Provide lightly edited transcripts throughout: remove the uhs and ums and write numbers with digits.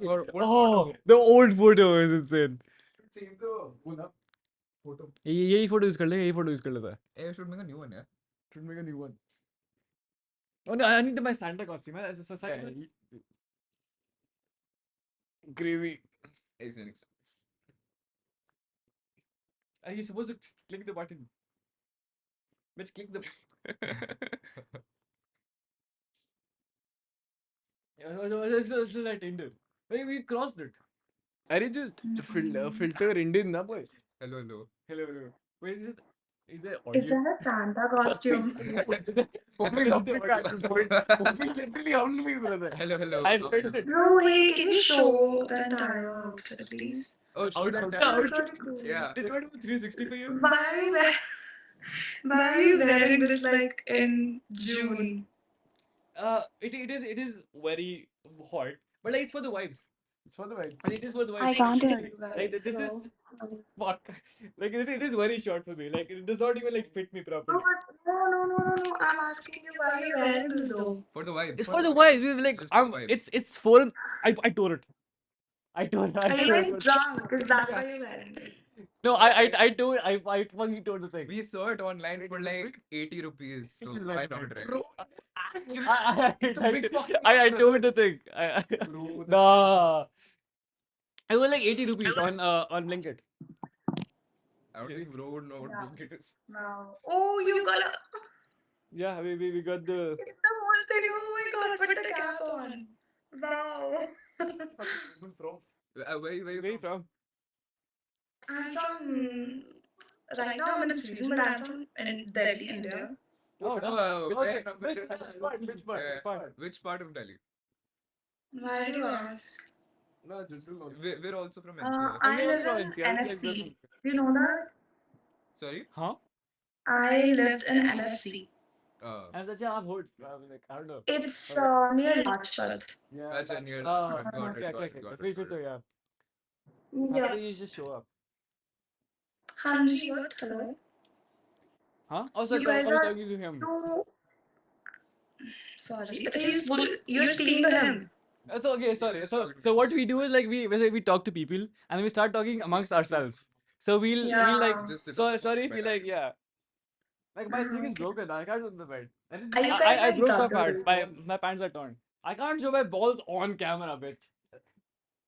Or what Oh, the old photo is insane. save the one up photo. यही photo use कर ले, यही photo use कर लेता है. I should make a new one, yeah. Should make a new one. Oh no, I need to buy Santa costume. Crazy. Next. You're supposed to click the button. Let's click the. This is like Tinder. Wait, we crossed it. अरे just filter Indian ना boy. Hello, hello. Hello. Wait, is it Is audio? that a Santa costume? Hopefully literally on me, brother. Hello, hello. I heard it. No, wait, can you show the entire outfit, please? Oh, shoot Out. That's really cool. Yeah. Did you do 360 for you? Why are you wearing this like in June? It is very hot, but like it's for the vibes. It's for the vibes. And it is for the vibes. I can't hear you Like guys. this is So. fuck. Like it is very short for me. Like it does not even like fit me properly. No. I'm asking you why are you wearing this though? For the vibe. It's for the vibes. It's like just for the vibes. it's foreign. I tore it. I tore it. Are you guys drunk? Is that why you're wearing it? No, I tore. I fucking tore the thing. We saw it online for like 80 rupees. So It is why like not, that. right? Bro, I told the thing. Nah. I was like 80 rupees on Blinkit. I don't think bro would know what Blinkit is. No. Oh, you got a. Yeah, we got the. It's the whole thing. Oh my god, put the cap on. Wow. Where Where you you from? from? I'm from. Right now I'm in Sweden, but I'm from in Delhi, India. Oh, Oh, okay. okay. Which part? Which part? Yeah. Which part? Which part of Delhi? Why do you ask? No, just do We're also from I NCR. live in NFC. Do you know that? Sorry? Huh? I lived in NFC. I was like, yeah, I've heard. Like, I don't know. It's near Rajpath. Yeah. Acha, near Oh, Rajpath. Got it, okay, got it, okay. got it, Wait, got it. yeah. Yeah. After you just show up. Hanji, what? Hello? Huh? Oh, sorry, You I guys was are talking to him. too. Sorry. I thought you're speaking to him. So okay, sorry. So what we do is like we talk to people and we start talking amongst ourselves. So we'll like Yeah. Just sit so on sorry if my we lap. like yeah. Like my thing is Okay. broken. I can't do the bed. Are you guys I like broke my brothers? pants. My pants are torn. I can't show my balls on camera, bitch.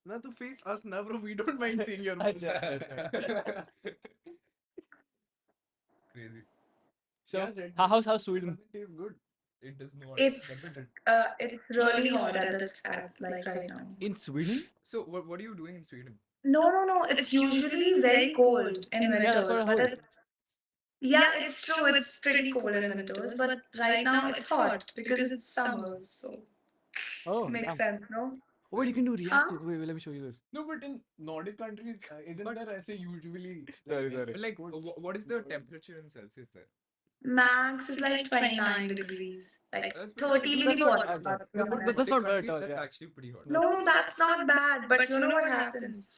Not to face us now, bro. We don't mind seeing your Acha. Crazy. So how's Sweden? tastes good. It does not. It's really hot at like right now. In Sweden? So what are you doing in Sweden? No. It's usually very cold in Yeah, that's what I winters, but heard. it's true. It's pretty cold in winters, but right now it's hot because it's summers, so Oh, makes damn. sense, no? Wait, you can do react. Wait, let me show you this. No, but in Nordic countries, isn't there as a usually Sorry, sorry. Like, what is the temperature in Celsius there? Max is like 29 degrees, like That's pretty 30 good. maybe That's 40. not but bad. to be That's honest. not bad at Countries, all. That's Yeah. actually pretty hot. No, that's not bad. But you know what happens?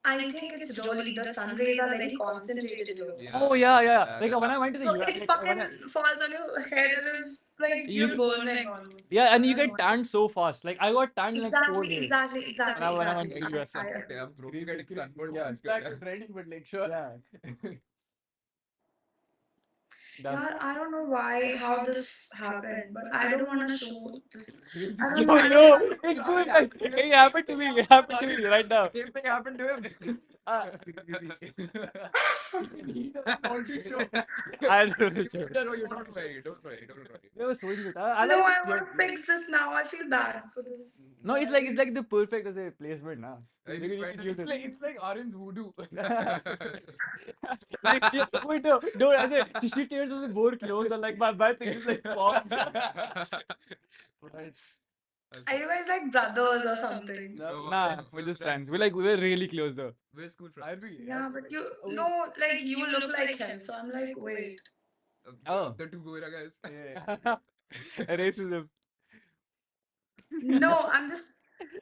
I think it's really the sun rays are very concentrated here. Yeah. Oh yeah. Like when I went to the So US, it like, fucking falls on your head and it's like You- you're burning almost. yeah, and you I don't get know. tanned so fast. Like I got tanned in like 4 days. Exactly. When I went to the US. I Yeah, bro. You getting sunburned Yeah. once, back yeah. to trending, but like sure. Yeah. Yeah, I don't know how this happened, but I don't want to show this. I don't Yo, know. it's doing like it happened to me. It happened to me right now. Same thing happened to him. He doesn't want to show. I don't know. Sure. No, you don't worry. Don't worry. It was so good. I No, like I it. want to fix this now. I feel bad for this. No, it's like the perfect as a placement now. I You mean, can use it. It's like orange voodoo. Like, yeah, wait, no, I say she tears us more clothes and like my thing is like pops. Right. Are you guys like brothers or something? No, Nah, friends, we're we're just friends. friends. We're really close though. We're school Are friends. we? Yeah, but you no, like you look like him, so I'm like, wait. Oh. The two Goira guys. Yeah. Racism. No, I'm just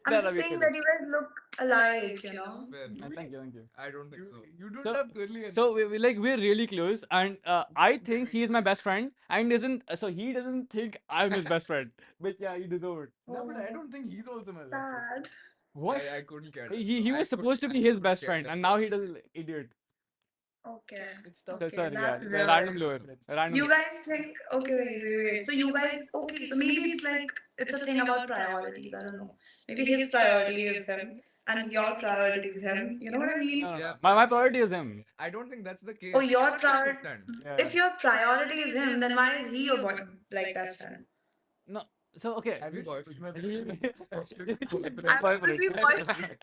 No, saying kidding. that you guys look alike, you know. Well, Thank you. I don't think so. You don't So- have curly hair. So we're really close, and I think he is my best friend, and he doesn't think I'm his best friend. But yeah, you deserve it. No, but I don't think he's also my best friend. Sad. What? I couldn't care. He was supposed to be his best friend, and now he does idiot. Okay. It's tough. So Okay, sorry, yeah, that's the real. random lure. Random. You guys think, okay, wait. So you guys, okay, so maybe it's like, it's a thing about priorities. I don't know. Maybe his priority is him and your priority is him. You know what I mean? No, no, Yeah, no. My priority is him. I don't think that's the case. Oh, your Best priority. friend. Yeah. If your priority is him, then why is he your boy, like best friend? No. So okay. Have you boyfriend? I'm Boyfriend. busy boyfriend.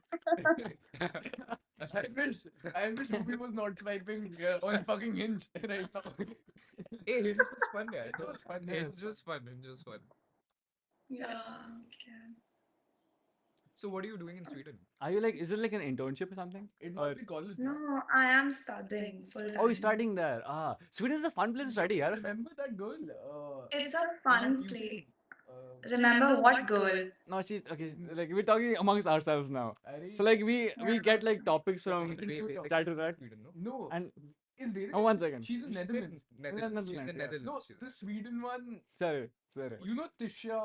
I wish Ruby was not swiping on fucking Hinge right now. Hey, Hinge was fun, yeah. It was fun. yeah. Hinge was fun. Hinge was fun. Yeah. Okay. So what are you doing in Sweden? Are you like? Is it like an internship or something? It Or- must be college. No, I am studying full time. Oh, you're studying there. Ah, Sweden is a fun place to study, yeah. Remember that girl? It's a fun Houston, place. uh, Remember what girl? No, she's okay. Like we're talking amongst ourselves now. Arey- So like we get like topics from Wait, chat to that. Sweden, no? no, And is Vedic? oh, 1 second. She's in She said Netherlands. Netherlands. She's Netherlands, in yeah. Netherlands. No, She's- the Sweden one. Sorry, sorry. You know Tisha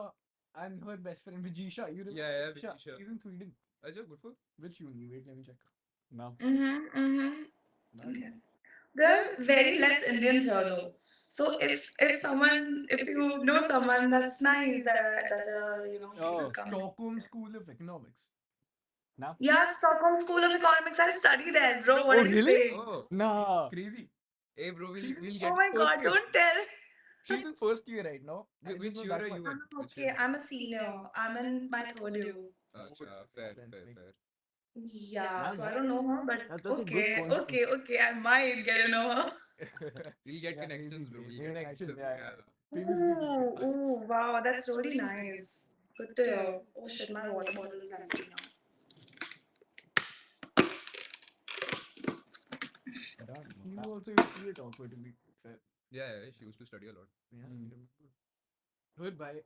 and her best friend Vijisha. You remember? Yeah, Tisha? Vijisha. She's in Sweden. Ajay, good for. Which uni? Wait, let me check. No. Okay. There are very less Indians here though. So if you know someone, that's nice that you know Oh. people come. Stockholm School of Economics. No. Yeah, Stockholm School of Economics. I study there, bro. What Oh, are you really? saying? Oh, No. Crazy. hey, bro, we'll She's- get Oh my first god, year. don't tell. She's in first year right now. I Which just know year that are you much. in? Which Okay, year? I'm a senior. I'm in my third year. Acha, fair. Yeah, Nice. so I don't know her, but That's a good okay, coincidence. okay, I might get to know her. We'll get Yeah, connections, bro. maybe. We'll get Connections, connections. yeah, Yeah. Ooh, wow, that's really nice. Good to hear. Oh shit, my water bottle is empty now. You also used to be a topper to be fair. Yeah, she used to study a lot. Yeah, Mm. I remember. Her bhai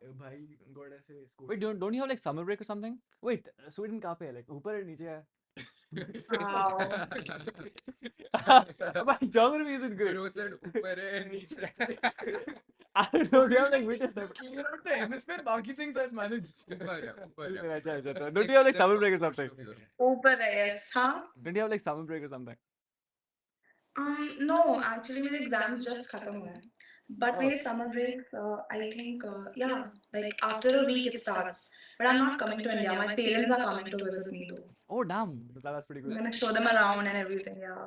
got ऐसे score. Wait, don't you have like summer break or something? Wait, Sweden कहाँ पे है? Like ऊपर है नीचे है? Wow. My geography isn't good. Bro said ऊपर है नीचे. I don't know. We have like witness. Just clear out the hemisphere. बाकी things I'll manage. ऊपर है, ऊपर है. अच्छा, अच्छा, It's don't you have like the summer top break or portion something? of Europe. ऊपर है, yes, huh? Don't you have like summer break or something? No, actually मेरे exams just खत्म हुए हैं. But Oh. मेरे summer break, I think, yeah, like after a week it starts. But I'm not coming to India. My parents are coming to visit me though. Oh damn, that's pretty I'm good. gonna show them around and everything. Yeah,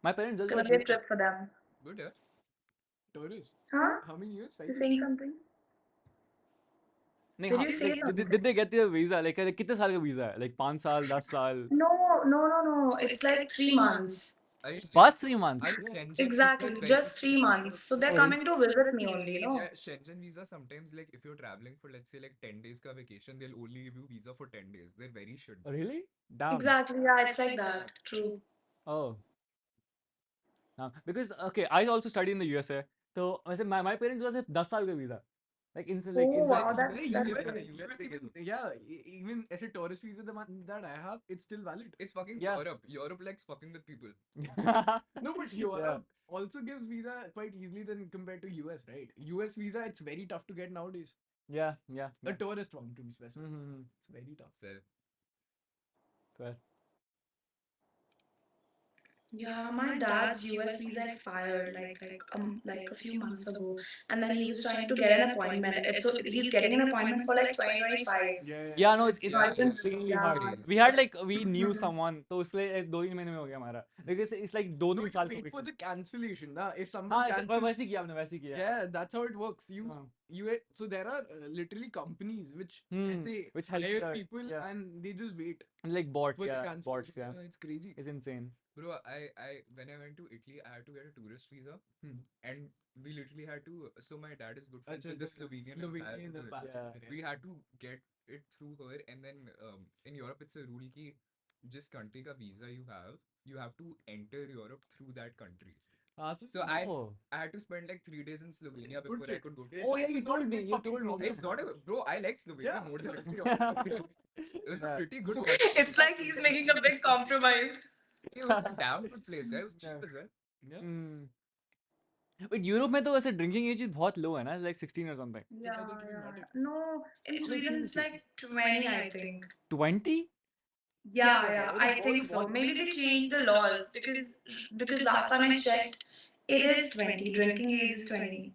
My parents it's just gonna be a trip for them. Good, yeah. Tourist. Huh? How many years? 5 You years? saying something? नहीं, Did हाँ, you say like, something? did they get their visa? Like कितने साल का visa है? Like 5 साल, 10 साल? No. It's like 3 months. Are you First 3 months. Are you Shenzhen? Exactly, That's very just good. 3 months. So they're Oh, coming to visit me only, no? Yeah, Shenzhen visa sometimes like if you're traveling for let's say like 10 days ka vacation, they'll only give you visa for 10 days. They're very shit. Really? Damn. Exactly, yeah, it's like that. True. Oh. Because okay, I also studied in the USA. So वैसे my parents was 10 साल का visa. Like instant like Oh, instant. wow, that's US good. US they give- Yeah, even as a tourist visa, the one that I have, it's still valid. It's fucking Yeah. Europe. Europe likes fucking with people. No, but Europe also gives visa quite easily than compared to US, right? US visa, it's very tough to get nowadays. yeah. A tourist one, to be specific. Mm-hmm. It's very tough. Fair. Fair. Yeah, my dad's US visa expired like a few months ago, and then he was trying to get an appointment. So he's getting an appointment for like 2025. Yeah, no, it's Yeah, it's insanely yeah. hard. We had like we knew someone, तो उसलिए like 2 महीने में हो गया हमारा. Because it's like 2-3 साल Wait का for the vacation. cancellation. Nah. If someone हाँ, cancels, वैसे ही किया हमने वैसे ही किया. yeah, that's how it works. हाँ. So there are literally companies which Hmm, ऐसे which help hire out, people yeah. and they just wait Like bots, for the yeah, cancellation. bots, yeah. It's crazy. It's insane. Bro, I when I went to Italy, I had to get a tourist visa, and we literally had to. So my dad is good friends with the Slovenian ambassador. Yeah. We had to get it through her, and then in Europe it's a rule ki जिस country का visa you have to enter Europe through that country. So Oh. I had to spend like 3 days in Slovenia Good before I shit. could go to. Oh yeah, you told me. You told me. It's not a bro. I like Slovenia Yeah. more than Italy. It was a Yeah. pretty good. It's like he's making a big compromise. It was a damn good place. Yeah, it was cheap Yeah. as well. Yeah. But Europe में तो वैसे drinking age बहुत लो है ना, like 16 or something. Yeah. No, in Sweden it's like 20, I think. 20? Yeah, It is I more think than so. one. Maybe they changed the laws because last time I checked, it is 20. Drinking age is 20.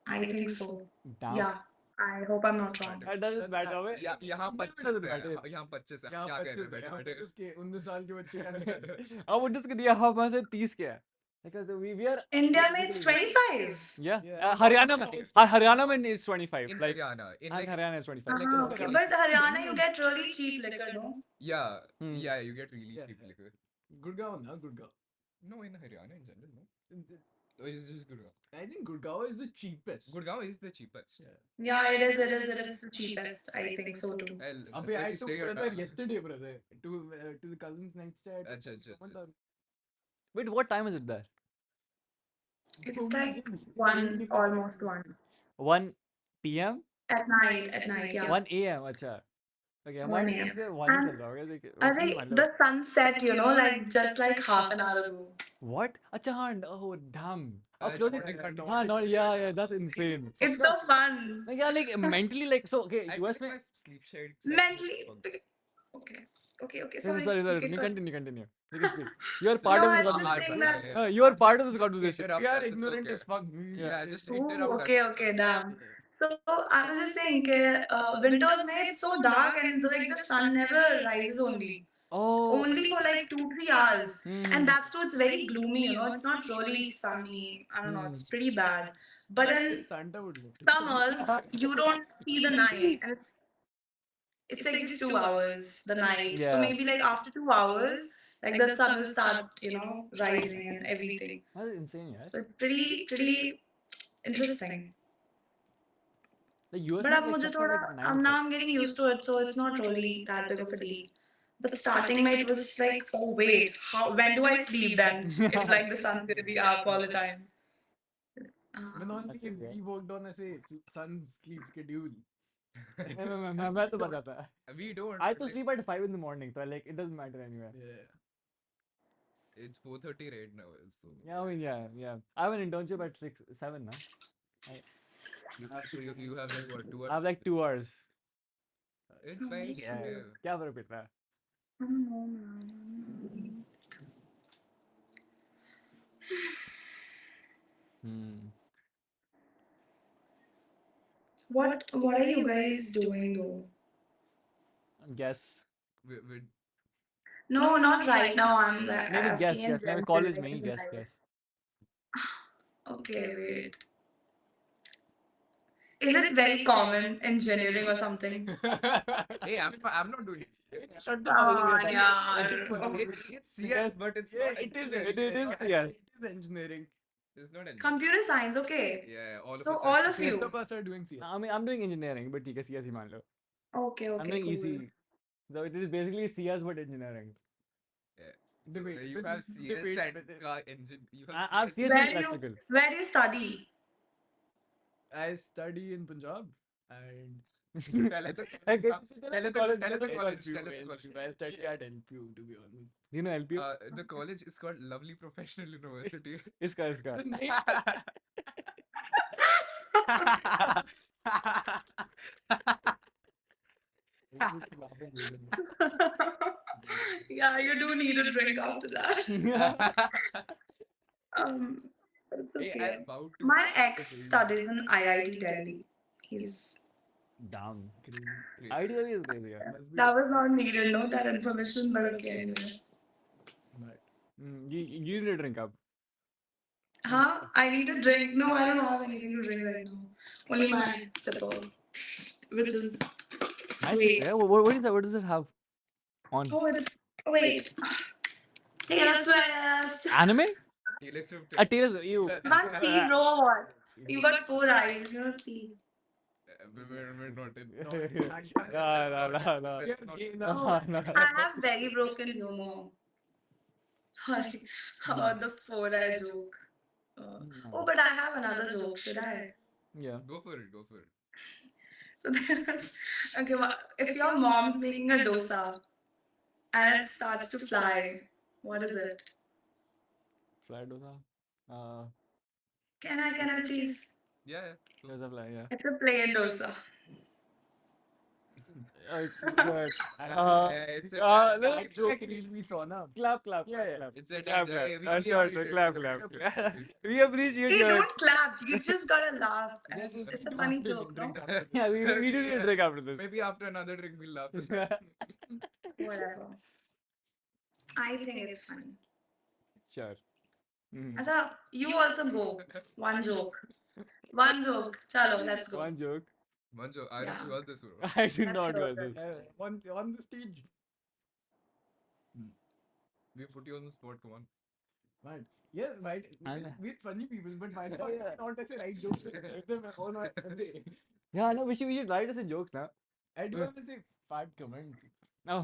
I think so. Damn. Yeah. I hope I'm not Doesn't wrong. matter. That doesn't That's matter. actually- या यहाँ India में 25 doesn't है matter. यहाँ 25 है यहाँ क्या कह रहे 25 है, हैं यहाँ बैठे 25 के 19 साल के बच्चे क्या कह रहे हैं? अब वो जिसके दिया हाँ वहाँ से 30 के है. Because we are India में it's 25. yeah. Yeah. Haryana में Haryana में is 25. in Like Haryana in and like Haryana is 25. like Ah, in okay. Haryana- But Haryana, you get really cheap liquor, no? yeah Hmm. yeah you get really Yeah, cheap yeah. liquor. Gurgaon, na Gurgaon. No, in Haryana in general, no. Or is it just Gurgaon? I think Gurgaon is the cheapest. Gurgaon is the cheapest. Yeah. Yeah, it is the cheapest. I think so too. Well, Abhi, that's why I we took stay brother at yesterday, brother, to the cousins next day. I took Acha, acha, someone acha. down. Wait, what time is it there? It's like one, almost one. 1 p.m. At night, yeah. 1 a.m. अच्छा. Okay, 1 हमारे a.m. यहाँ से 1 And चल रहा होगा. Like, I roughly think मान लो. the sunset, like just like half an hour ago. What? अच्छा हाँ. Oh damn. I Up close don't it. think I know. हाँ, no, yeah, that's insane. It's so fun. Like, yeah, like mentally, like so. Okay, I US think में. my sleep schedule Mentally. Oh, Okay. Okay. Sorry, Sorry. sorry. Keep Continue, going. continue. You can speak. You are So part No, of I this was just conversation. saying that. You are part of Just this conversation. interrupt We are us, it's ignorant okay. as fuck. Yeah, just Ooh, interrupt us. okay, damn. So I was just saying, winters mein it's so dark and like the sun never rises only. Oh. Only for like 2-3 hours. Hmm. And that's too, it's very gloomy, It's not really sunny. I don't know, it's pretty bad. But in Santa would live. summers, you don't see the night. And it's like just 2 hours, the night. So Yeah. maybe like after 2 hours, like the sun will start, rising and everything. That's insane, yeah. So it's pretty interesting. The US But में अब like मुझे सबका थोड़ा, like 9 now o'clock. I'm getting used to it, so it's not really that big of a deal. But starting it was like, oh wait, when do I sleep then? If like the sun's gonna be up all the time. When Uh, only Okay. we worked on a say sun's sleep schedule. मैं तो बताता है. We don't. I to like, sleep at 5 in the morning, so like it doesn't matter anyway. Yeah. It's 4:30 right now, so Yeah, I mean, yeah. I have an internship at 6, 7 now. you have like what 2 I have like 2 hours. It's fine. Yeah. Yeah. क्या फर्क पड़ता है? I don't know, man. Hmm. What are you guys doing though? Guess. With No, not right now. I'm like Maybe asking guess, in guess. Maybe general, college like, में ही in guess, life. guess. Okay, wait. Is it very common engineering or something? hey, I'm not doing it. Shut the Come fuck on, up. yaar. Okay. It's CS, but it's Yeah, not. it is. engineering. It is, It's- yes. It is engineering. It's not engineering. Computer science, okay. Yeah, all of So us. all are- of you. Most of us are doing CS. I mean, I'm doing engineering, but ठीक है CS ही मान लो. Okay, I'm doing cool. EC. So it is basically CS but engineering. Debate. You have CS Debate and with it. car engine. You I have have CS Where and do you electrical. where do you study? I study in Punjab and Tell us the Okay, college. Tell us the college. LPU, Tell us the LPU. college. I study at LPU, to be honest. Do you know LPU? The college is called Lovely Professional University. इसका. Yeah, you do need a drink after that. But it's Hey, okay. I'm about to. My ex studies in IIT Delhi. He's Damn. Crazy. Ideally is crazy, yeah. Must be that was not needed, no, that information, but okay anyway. mad. You need a drink up. Huh? I need a drink. No, I don't have anything to drink right now. Only my sipper, which is Nice. Wait. Yeah, what is that? What does it have on? oh, it's wait. Taylor Swift. Anime? Taylor Swift. A Taylor Swift. You. Can't see, bro. What? You got 4 eyes. You don't see. We're not in. No. No. Yeah, That's not- okay, No, no. no. I have very broken humor. Sorry about the 4 eye joke. Oh, but I have another joke. Should I? Yeah. Go for it. Go for it. So there's okay. If your mom's making a dosa and it starts to fly, what is it? Fly dosa. Can I please? Yeah. Dosa fly, yeah. It's a plain dosa. It's good. It's a no, That joke reel we saw na. clap, clap, Yeah, yeah. clap. It's a Clap, dad. clap. Sure, sure, clap, clap. We appreciate Hey, your. don't clap. You just gotta laugh. And Yes, yes, it's we a do funny after joke, no? drink after this. Yeah, we do need a drink after this. Maybe after another drink we'll laugh. Whatever. I think it's funny. Sure. Mhm. Acha, you also go. One joke. One joke. Chalo, let's go. One joke. Manjo, I Yeah. don't got this, bro. I did That's not your got this. turn. On the stage. We put you on the spot, come on. Right. Yeah, right. And- We're funny people, but why not as a right joke? If them all not- Yeah, no, we should write us a jokes now. I do have to say fat comment. No.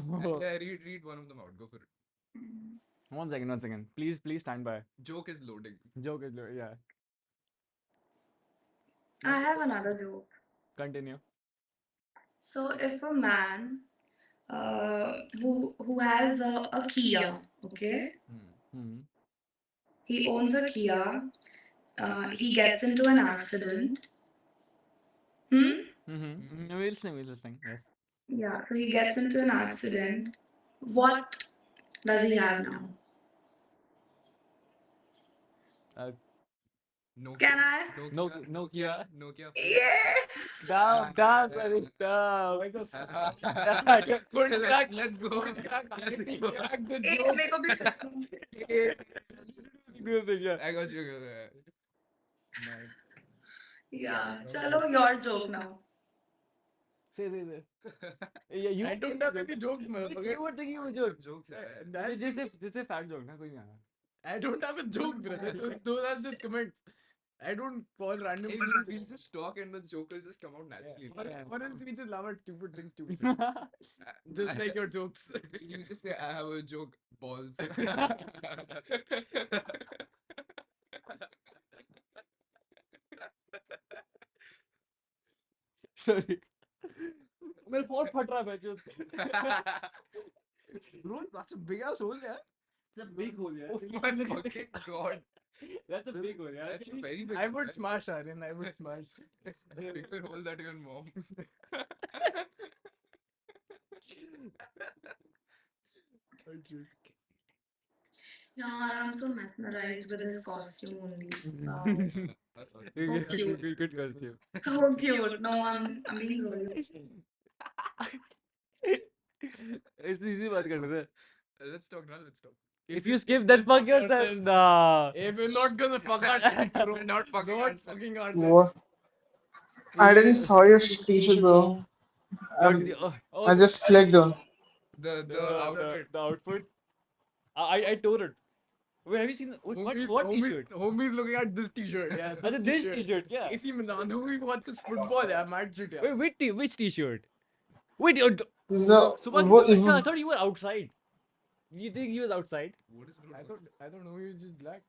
Yeah, read one of them out. Go for it. One second. Please stand by. Joke is loading. Joke is yeah. I have another joke. Continue. So if a man who has a Kia, okay, Hmm. he owns a Kia, he gets into an accident. Hmm? Mm-hmm. We're listening. Yes. Yeah, so he gets into an accident. What does he have now? Nokia. Can I? Nokia. Nokia. Yeah. Down, Pratik, down. Good crack. Let's go. Crack the Eh, joke. मेरे को भी Good thing, yeah. I got you. Yeah, chalo, your joke now. Say. Yeah, you. I don't have any jokes, motherfucker. You were thinking of a joke. Jokes. Just a fact joke, na koi nahi. I don't have a joke, brother. Those are just comments. I don't call random people. We'll just talk and the joke will just come out naturally. Or else we just laugh at stupid things, just like your jokes. You just say, I have a joke, balls. Sorry. मेरा phone फट रहा है बच्चों. Bro, that's a big ass hole, yeah. It's a big hole, yeah. Oh my fucking god. That's a big hole, yeah. That's a very big I hole. would smash Aryan. I would smash. Bigger hole than your mom. Yeah, I'm so mesmerized with his costume only. Wow. Good costume. So cute. No, I'm being real. It's easy बात करने दे. Let's talk now, let's talk. If you skip that fuck yourself, nah. If we're not gonna fuck ourselves, bro. We're not fucking Not ourselves. fucking ourselves. What? I didn't saw your t-shirt, bro. I just clicked on. The outfit. The outfit. I tore it. Wait, have you seen what t-shirt? Homies looking at this t-shirt. Yeah, That's this t-shirt, yeah. AC Milan. Who we watch this football? Yeah, mad shit. Yeah. Wait, which t-shirt? Wait, No, Subhan, what- Achha, I thought you were outside. You think he was outside? What is I don't know. He was just black.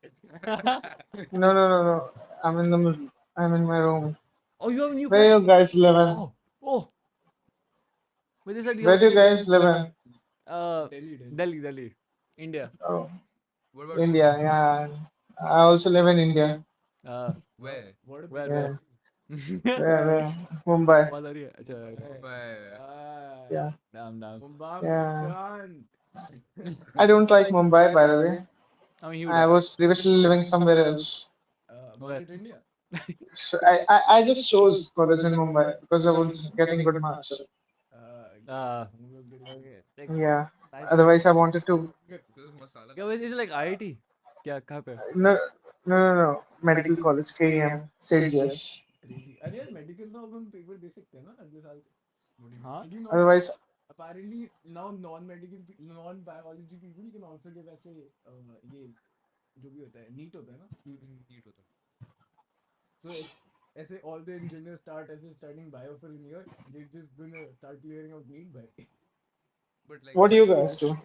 no. I'm in my room. Oh, you have a new Where you friend? guys live in? Oh. Wait, they said you Where have do a you guys live in? Delhi, India. Oh, What about India. Yeah, I also live in India. where? What a Where? Yeah. Where? Where? Mumbai. आवाज आ रही है? अच्छा, Where? Yeah. damn. Mumbai. Yeah. I don't like Mumbai, by the way. I mean, you I was previously living somewhere else. Was it India? So I just chose college in Mumbai because I was getting good marks. okay. Like, Yeah. Otherwise, I wanted to. Because masala. क्या वैसे is it like IIT? क्या कहाँ पे? No. Medical college, KEM, St. Yes. Crazy. अरे यार medical में अब हम paper दे सकते हैं ना अगले साल से? हाँ? Did you not- Otherwise, apparently now non-biology people can also give ऐसे ये जो भी होता है NEET होता है ना? Neat होता. So ऐसे all the engineers start as studying bio for a year, they're just gonna start clearing out NEET by. But like, what do you guys do?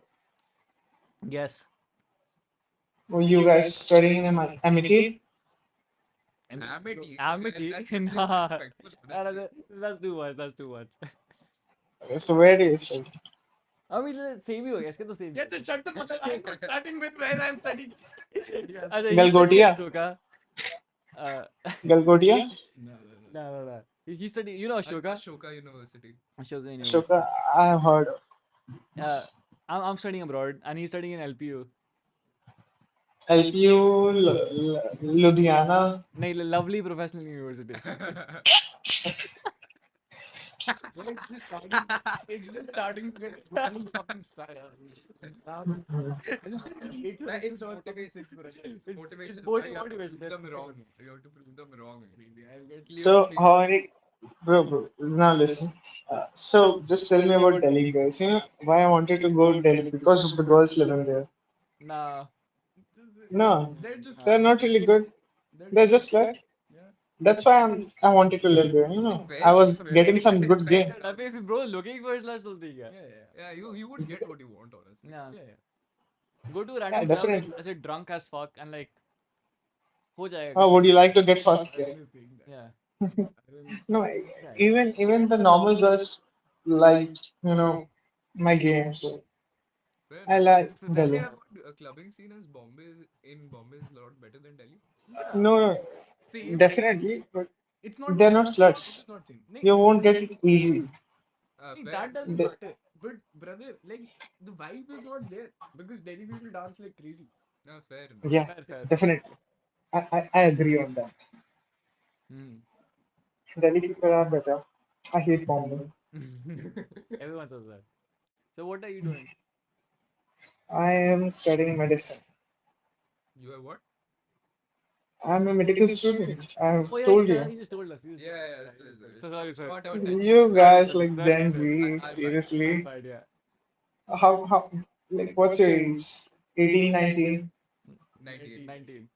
Yes. Were you guys studying in MIT? Amity. Amity? That's Nah. disrespectful. That's too much. Okay, so where do you study? I mean, same ही हो गया इसके तो same. Yeah, just shut the fuck up. I'm not starting with where I'm studying. अच्छा, Galgotia? So का? Galgotia? No. No. He studied, you know, Ashoka. Ashoka University. Ashoka University. Ashoka, I have heard of. I'm studying abroad, and he's studying in LPU. LPU, Ludhiana. No, lovely professional university. It's just starting to get funny fucking style. I just hate Nah, it. it's motivation. It's motivation. It's You have to motivation, prove them that's wrong. You have to prove them wrong. I'll get So Clearly, how many, bro? Now listen. So just tell me about Delhi girls. You know why I wanted to go Delhi because of the girls living there. Nah. No, they're just they're not really good. they're They're just just slut. yeah. That's why I wanted to live there. You know, fair I was enough, getting some fair good game. I mean, if bro looking for his last something, Yeah, yeah. yeah, you would get what you want, honestly. Yeah. yeah, yeah. Go to a Yeah, random club, like, definitely. I said, drunk as fuck, and like, हो जाएगा Oh, कुछ would ना you कुछ. like to get fucked I there? was thinking that. Yeah. I will, No, Yeah. even the normal girls like my game. So Fair I enough. like Fair Delhi. enough. Clubbing scene is Bombay is a lot better than Delhi. yeah, No, no, same. definitely, but It's not. they're It's not not same. It sluts. is not same. You won't get it easy. Nee, Fair. that doesn't They, matter. But brother, like the vibe is not there because Delhi people dance like crazy. Fair enough. yeah, Fair. definitely. I agree on that. Hmm. Delhi people are better. I hate Bombay. Everyone says that. So what are you doing? I am studying medicine. You have what? I'm a medical student. I have Oh yeah, told yeah, you. he just told us. He just Yeah, told us. yeah. Yeah, he just told us. So, So sorry, sir. not our time. You Sorry, guys sir. like Sorry, Gen sir. Z, I'll seriously. Fine, yeah. How like what's your age? 18, 19? 98. 19.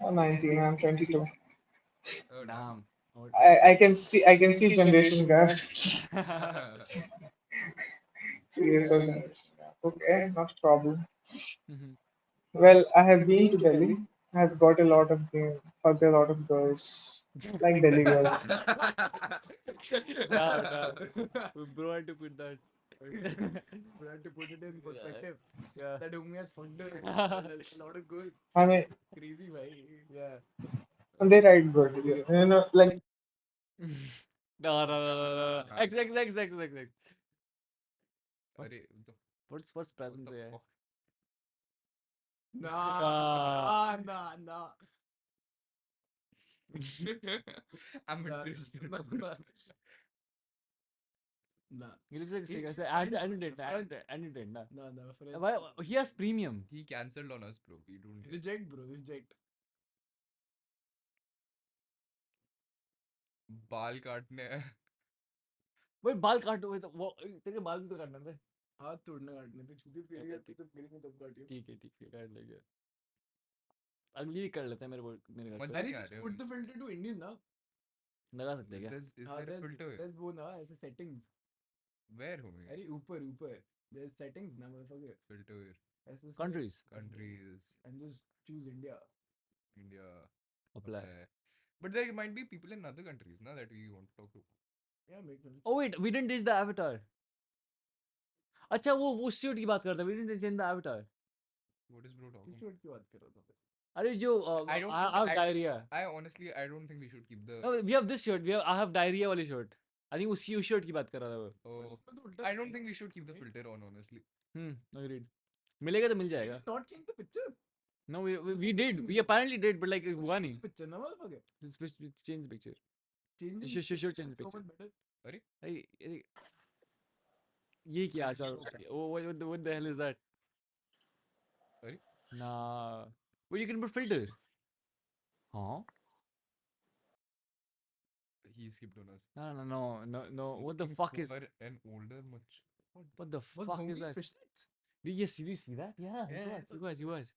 Oh, 19. I'm 22. Oh, damn. Damn. Oh. I can see generation gap. 3 years of generation gap. Okay, not a problem. Mhm. Well, I have been to Delhi. I've got a lot of game, fucked a lot of girls, like Delhi girls. Damn. Bro had to put that. We had to put it in perspective. Yeah. That homie has fucked a lot of girls. I mean, Crazy, bhai. Yeah. they ride good. You know, like No. X. Arey, the What's present the there? fuck? Ah. Nah. I'm Nah, interested. nah. Nah. He looks like a He- sick. I said, fine. Antitrend, nah. Nah, friend. Why? He has premium. He cancelled on us, bro. We don't get Reject, bro. Reject. बाल काटने हैं. Wait, बाल काटो वैसे वो तेरे बाल भी तो काटना था. हाथ तोड़ना काटने पे छूते तेरे अच्छा, तो गिरेंगे तब काटियो. ठीक है काट लेंगे. अगली वीक कर लेते हैं मेरे घर मजा पे. नहीं अरे आ just रहा है put अभी. the filter to Indian ना. लगा सकते हैं क्या? Is हाँ, there a filter? there's वो ना ऐसे settings. Where होंगे? अरे ऊपर. There's settings ना motherfucker. Filter. ऐसे Countries. Countries. and just choose India. India. Apply. Okay. But there might be people in other countries, na, that we want to talk to. Yeah, make sense. Oh wait, we didn't change the avatar. अच्छा वो उस shoot की बात करते हैं. We didn't change the avatar. What is bro talking? किस shot की बात कर रहा था? अरे जो I don't I think have diarrhea. I honestly I don't think we should keep the. No, we have this shirt. I have diarrhea वाली shirt. I think उसी उस shirt की बात कर रहा था वो. Oh, इसमें तो उल्टा I don't था. think we should keep the filter on, honestly. Agreed. मिलेगा तो मिल Did जाएगा. you not change the picture? No, we did. We apparently did, but like हुआ Change नहीं. the picture ना motherfucker. Let's change the picture. Changing Sure, change the so picture. much better. अरे ये क्या आचार? What the hell is that? Sorry? Nah. Well, you can put filter. Huh? He skipped on us. No. What the fuck is? For an older much. What the Was fuck is homie that? fishnets? Yes, did you see that? Yeah, Yeah, he was.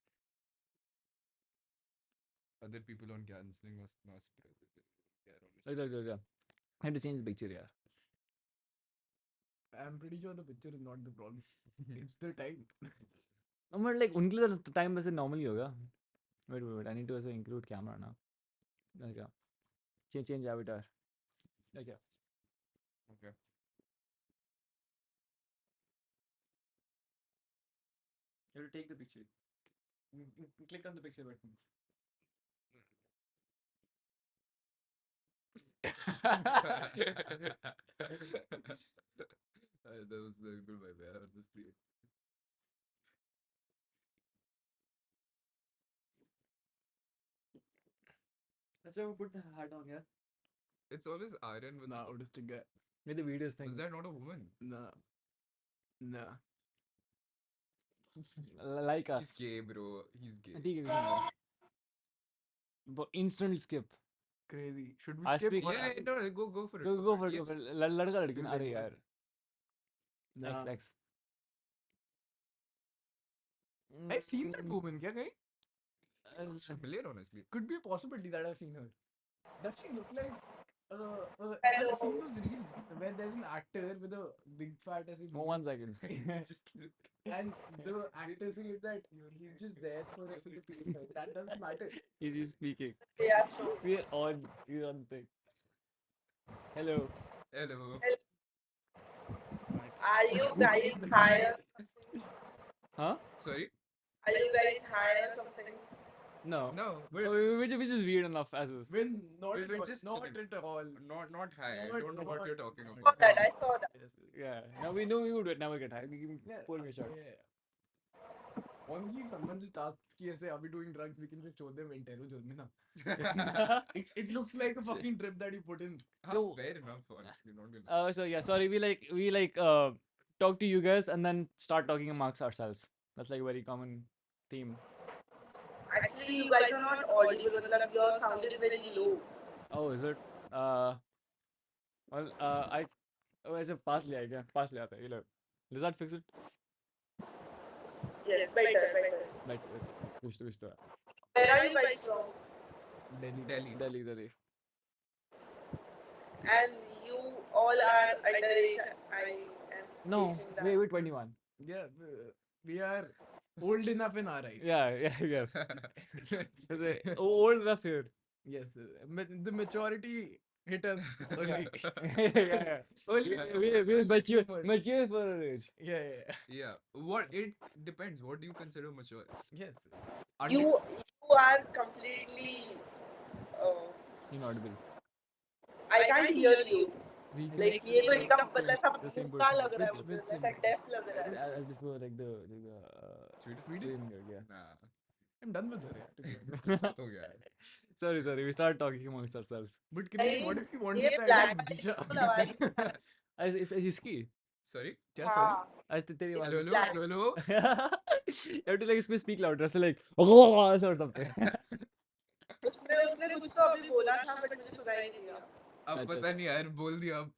Other people on cancelling us. Right. I had to change the picture, yeah. I'm pretty sure the picture is not the problem. It's the time. No, but like उनके लिए तो time वैसे normally होगा. Wait. I need to also include camera now. Okay. Change avatar. Okay. Okay. You have to take the picture. Click on the picture button. That was good by me, honestly. Let's put the hat on, yeah. It's always Aryan with Nah, autistic guy. With the videos thing. Is that not a woman? Nah. Nah. Like He's us. gay, bro. He's gay. ठीक है, कुछ नहीं है. But instant skip. Crazy. Should we I skip? speak- or Yeah, I- no, go for it. Go for it, go Yes. for it. लड़का लड़की ना, We'll अरे get यार. Nah. X. I've seen that woman. Kya kahin? It's familiar, honestly. Could be a possibility that I've seen her. Does she look like? I've seen those reels where there's an actor with a big fat as Oh, 1 second. Just look. and the actor says that he's just there for the people. That doesn't matter. Is he speaking? Yeah, true. We're on thing. Hello. Hello. Are you guys high? Huh? Sorry? Are you guys high or something? No. No, Which is weird enough as is. When not We're at all, just not okay. at all. not high. I Not- don't know what not- you're talking not- Saw about. that. I saw that. Yes. Yeah. No, we know we would never get high. Yeah. Pour me a shot. Yeah. Honestly, if someone just asks ki aise, are we doing drugs? We can just show them Entero Germany na. It looks like a fucking trip that you put in. So- Fair enough, honestly. Not gonna. So yeah, sorry. We talk to you guys and then start talking amongst ourselves. That's like a very common theme. Actually, you guys are not audible. Matlab, your sound is very low. Oh, is it? Well, ऐसे पास ले आया क्या? पास ले आता है. ये लो. Does that fix it? Yes, better. Right. Which तो. Where are you guys from? Delhi. Delhi. And you all are underage. I am. No, guessing that. we're 21. Yeah, we are old enough in our eyes. Yeah, yes. Old enough here. Yes, the maturity hit us early. yeah. Early. We're mature for our age. Yeah. Yeah. What it depends. What do you consider mature? Yes. You are completely. Inaudible. I can't hear you. We Like ये तो एकदम मतलब सब The same मुक्का person. लग रहा है With मुझे ऐसा symbol. deaf लग रहा है. I'll just go like the Sweden girl, yeah. Nah. I'm done with her. Yeah. हो गया है. Sorry. We start talking amongst ourselves. But Kiran, what if you want ये to black start people आवाज. Is इसकी? Sorry? क्या sorry? हाँ. तेरी It's आवाज. black. Hello? You have to like speak louder, so like or something. उसने कुछ तो अभी बोला था but मुझे सुनाई नहीं दिया. अब अच्छा. पता नहीं यार बोल दिया अब.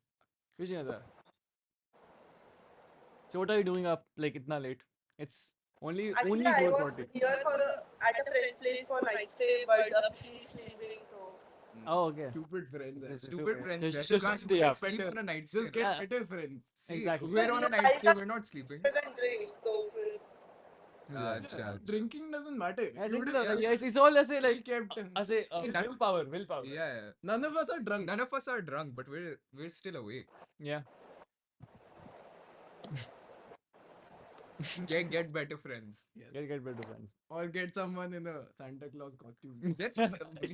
Which is that? So what are you doing up like itna late? It's only Actually, I was 4:40. here at a friend's place for night stay, but she's sleeping, so. Oh, okay. Stupid friends. This is Stupid friends. Just You can't stay up. sleep on a night Just get Yeah. better friends. See, Exactly. we're on a night stay. We're not sleeping. Doesn't drink, so. अच्छा. Drinking doesn't matter. I You think would so, have like, it's all as a like kept. as a willpower. Yeah. None of us are drunk. None of us are drunk, but we're still awake. Yeah. Get better friends. Yes. Get better friends. Or get someone in a Santa Claus costume. Let's. We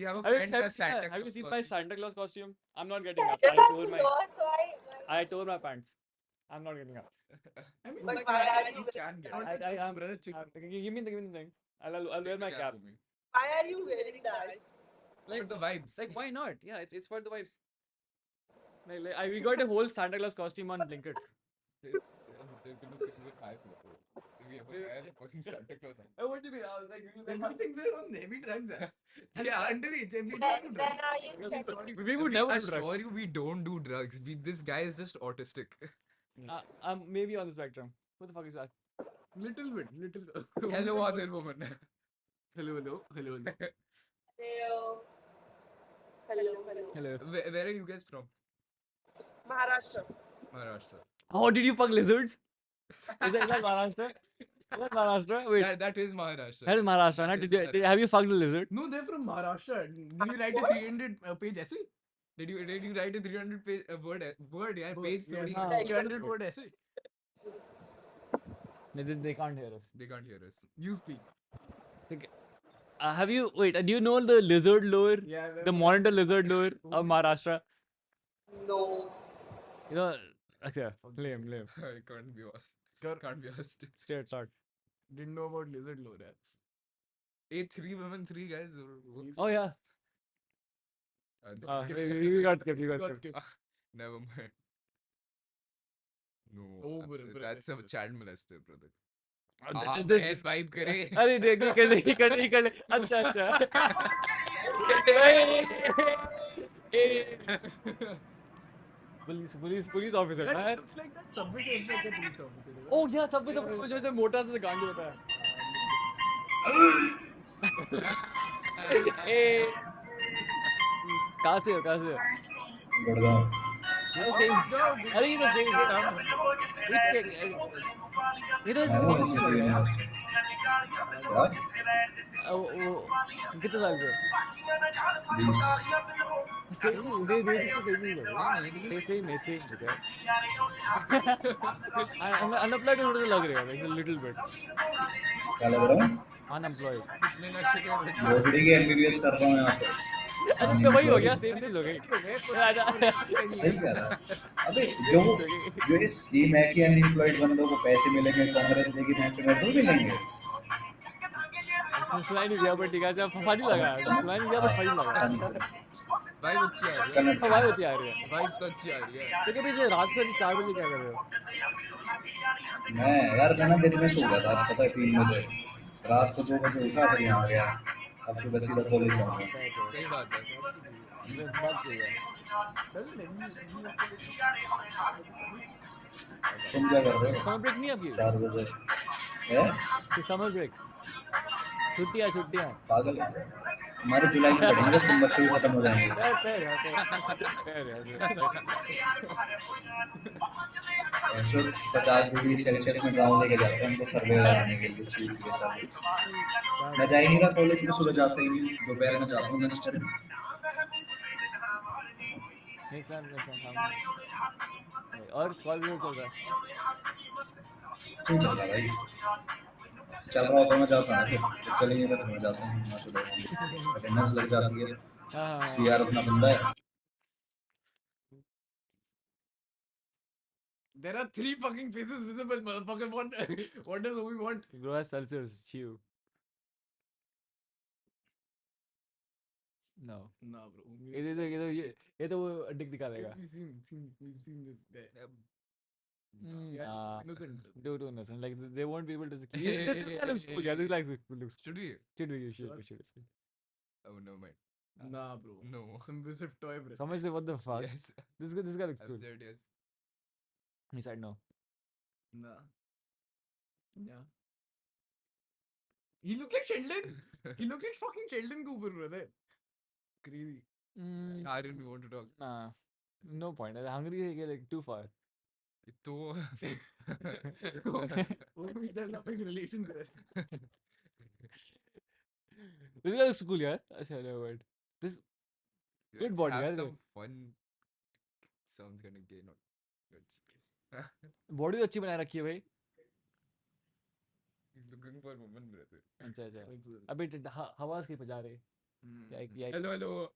have a Have you, friend that's Santa have you Claus seen my costume. Santa Claus costume? I'm not getting up. I tore my pants. I'm not getting up. I mean, But like, why are You you? can get. I'm brother, chick. give me the thing. I'll wear my Take the cap. with me. Why are you wearing that? For the vibes. Like why not? Yeah, it's for the vibes. We got a whole Santa Claus costume on Blinkit. We have a fucking Santa Claus. What do you mean? I was like, Everything they're on heavy drugs. And Yeah. underage. And we Then, don't do then drugs. are you setting? we would never do drugs. assure you we don't do drugs. This guy is just autistic. I'm maybe on the spectrum. Who the fuck is that? Little bit. Hello, other woman. Hello. Hello. Hello. Where are you guys from? Maharashtra. Maharashtra. Oh, did you fuck lizards? Is that Maharashtra? Is that Maharashtra? Wait, That is Maharashtra. that is Maharashtra. Not? That is Have you fucked a lizard? No, they're from Maharashtra. Did you write a 300 page essay? Did you write a 300 page word? Yeah, page Yes, 30. 300 word essay. They can't hear us. They can't hear us. You speak. Have you? Wait, do you know the lizard lore? Yeah. The monitor lizard lore of Maharashtra? No. You know, okay, lame. It can't be us. Kar- Can't be us. Straight start. Didn't know about lizard lore. यार. Three women, three guys. Please. Oh yeah. We got skipped. We got Got skipped. skipped. Never mind. No, Oh, brother, that's a brother. child molester, brother. This- बहन vibe करे. अरे देख ये कर ले अच्छा police officer That man. looks like that subway से inside the police officer. है ना? Oh yeah, सब कुछ जैसे मोटा सा गांडू होता है. ए कहाँ से हो? गुड़गांव ये तो same. अरे ये तो same. ये तो मैंने same वो ही दिल्ली लग रहा है. यूनिवर्सिटी क्या वो कितने साल के हो? 20 Same ही लग रहा है. Same unemployed थोड़ा सा लग रहा है, like a little bit. क्या लग रहा है Unemployed. कितने नशे कर रहे थे? बोबड़ी के एमबीबीएस कर रहा हूँ यहाँ पे अरे तो वही हो गया, सेम चीज हो गई. सही कह रहा है अबे जो ये स्कीम है कि अनएम्प्लॉयड बंदों को पैसे मिलेंगे कांग्रेस देगी मैच में तो मिलेंगे सुनाई नहीं दिया, but ठीक है, अच्छा फनी लगा. सुनाई नहीं दिया, but फनी लगा. Vibe अच्छी आ रही है. कन्नड़ हवाई होती आ रही है. Vibe तो अच्छी आ रही है. लेकिन पीछे रात को 4 बजे क्या कर रहे हो? मैं यार मैं ना दिन में सो गया था आज पता है 3 बजे रात को 2 बजे उठा फिर यहाँ आ गया अब सुबह सीधा कॉलेज जाऊंगा सही बात है. बात सही है. तुम क्या कर रहे हो समर ब्रेक नहीं है आपकी? 4 बजे है समर ब्रेक. छुट्टियां. पागल है हमारे जुलाई में पढ़ेंगे तुम बच्चे भी खत्म हो जाएंगे ऐसे 50 डिग्री सेल्सियस में गाँव लेके जाते हैं उनको सर्वे लगाने के लिए चीज के साथ मैं जा ही नहीं रहा कॉलेज में सुबह जाते ही नहीं दोपहर में जाता हूँ लंच करने और कॉल भी चल रहा है. क्यों चल रहा भाई चल रहा होता मैं जाता हूँ फिर चलेंगे तो मैं जाता हूँ अटेंडेंस लग जाती है हाँ. सीआर अपना बंदा है There are 3 fucking faces visible, motherfucker. What does Obi want? Bro has Celsius. Chew. No. Nah, bro. ये तो वो डिक दिखा देगा. We've seen this guy. Nah. Innocent. Do innocent. Like they won't be able to. This guy looks cool. Yeah, this like looks. Should we? Should we? Should. Oh, no mind. Nah, bro. No. Some visive toy, bro. Someone say what the fuck. Yes. This guy looks cool. I've said yes. He said no. Nah. Yeah. He looked like Sheldon. He looked like fucking Sheldon Cooper, brother. Crazy. Aryan, we want to talk. Nah. No point. Hungry is like too far. तो Oh, they're loving relations there. This guy looks cool, yeah. I said a word. This Good let's body, have yeah, some fun. Sounds kind of gay, not good. body अच्छी बना रखी है भाई. He's looking for women, brother. अच्छा. Excellent. अभी हवास की बजा रहे. या Hello.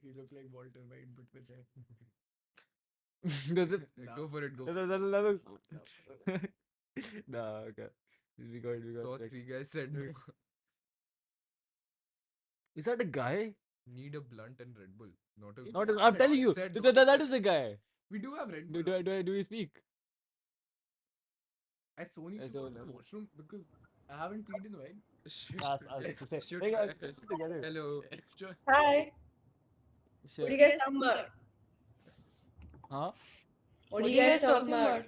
He looked like Walter White, but with hair. Go for it, go. That looks. Nah, okay. We got. So 3 guys said no. Is that a guy? Need a blunt and Red Bull. Not a. Not. I'm telling you. Said That is a guy. We do have Red Do Bull. do we speak? I so need I to saw go to the that. washroom because I haven't peed in a while. Shit. Should Hey guys, I- sit together. Hello. Sure. Hi. Sure. What do you guys talking about? Huh? What are you guys talking about?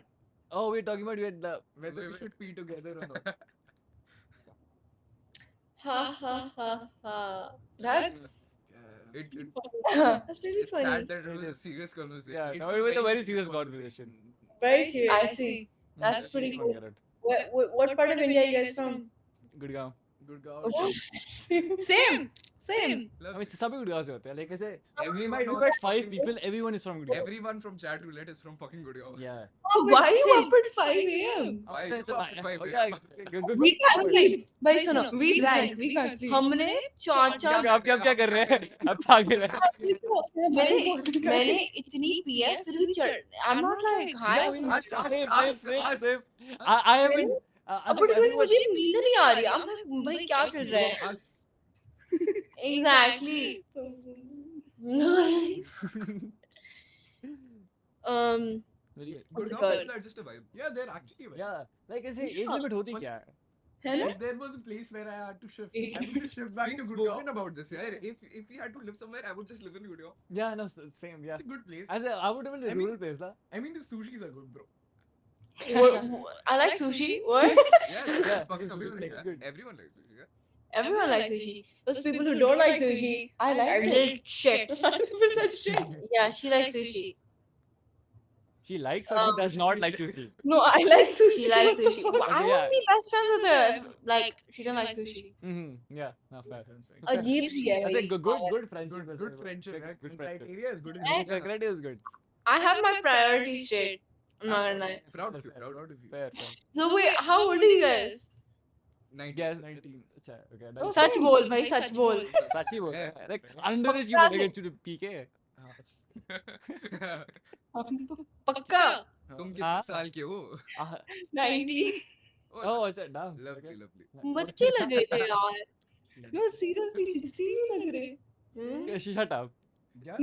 Oh, we're talking about the. Whether we wait. should pee together or not. Ha. That's It, that's really it's funny. sad that it was a serious conversation. Yeah, It no, was it was a very very serious conversation. Very serious. I see. That's pretty Don't cool. get it. What part of India are you guys from? Good guy. Good God. Same. Same. I mean, सभी Gurgaon से होते हैं. Like I say, we Everyone might knows look at that 5 fucking- people. Everyone is from Gurgaon. Everyone from chat roulette is from fucking Gurgaon. Yeah. Oh, why are you up at 5 a.m.? Why So you it's a up at 5 okay, a.m.? good. We can't sleep. भाई सुनो, we drank. We can't sleep. हमने चार आप क्या कर रहे हैं? आप पागल हैं? मैंने इतनी पी है फिर भी चढ़ I'm not like high. Same. I haven't. I अब think भी everyone. मुझे नींद नहीं आ रही. I'm like, भाई क्या चल रहा है? Us. Exactly. Very good. What's it Gurgaon called? people are just a vibe. Yeah, they're actually. Yeah. Like I say, age limit होती क्या है? है ना? There was a place where I had to shift. I had to shift back We've to spoken Gurgaon. about this, yeah. If we had to live somewhere, I would just live in Gurgaon. Yeah, no, same. Yeah. It's a good place. I say I would live in a I mean- rural place, lah. I mean, the sushis are good, bro. I like sushi. What? Yeah, Yeah, fucking it's everyone, good, it's good. everyone likes sushi. Yeah. Everyone likes sushi. Those people who don't like sushi, I like it. Shit. 100% shit. Yeah, she likes sushi. She likes or she does not like sushi. No, I like sushi. She likes sushi. I Okay, won't yeah. be best friends with her. if, Like, she don't like sushi. Yeah, no, fair. Ajeeb सी है I say भाई. good friendship. is Good friendship. Good, Yeah. good friendship. Criteria is good. Eh? Yeah, criteria is good. I have my priorities straight. I'm not gonna lie. Proud of you, Fair, proud of you. Fair. So wait, how old are you guys? 19. Yes. 19. अच्छा, okay. That's Sach bol, bhai, sach bol. Sachi बोल Yeah. रहा है. Like underage you will get to the PK. पक्का? तुम हाँ। कितने साल के हो? 90. Oh, अच्छा, damn. Lovely, Okay. lovely. बच्चे लग रहे थे यार. No, seriously, 16 लग रहे. Yeah, shut up.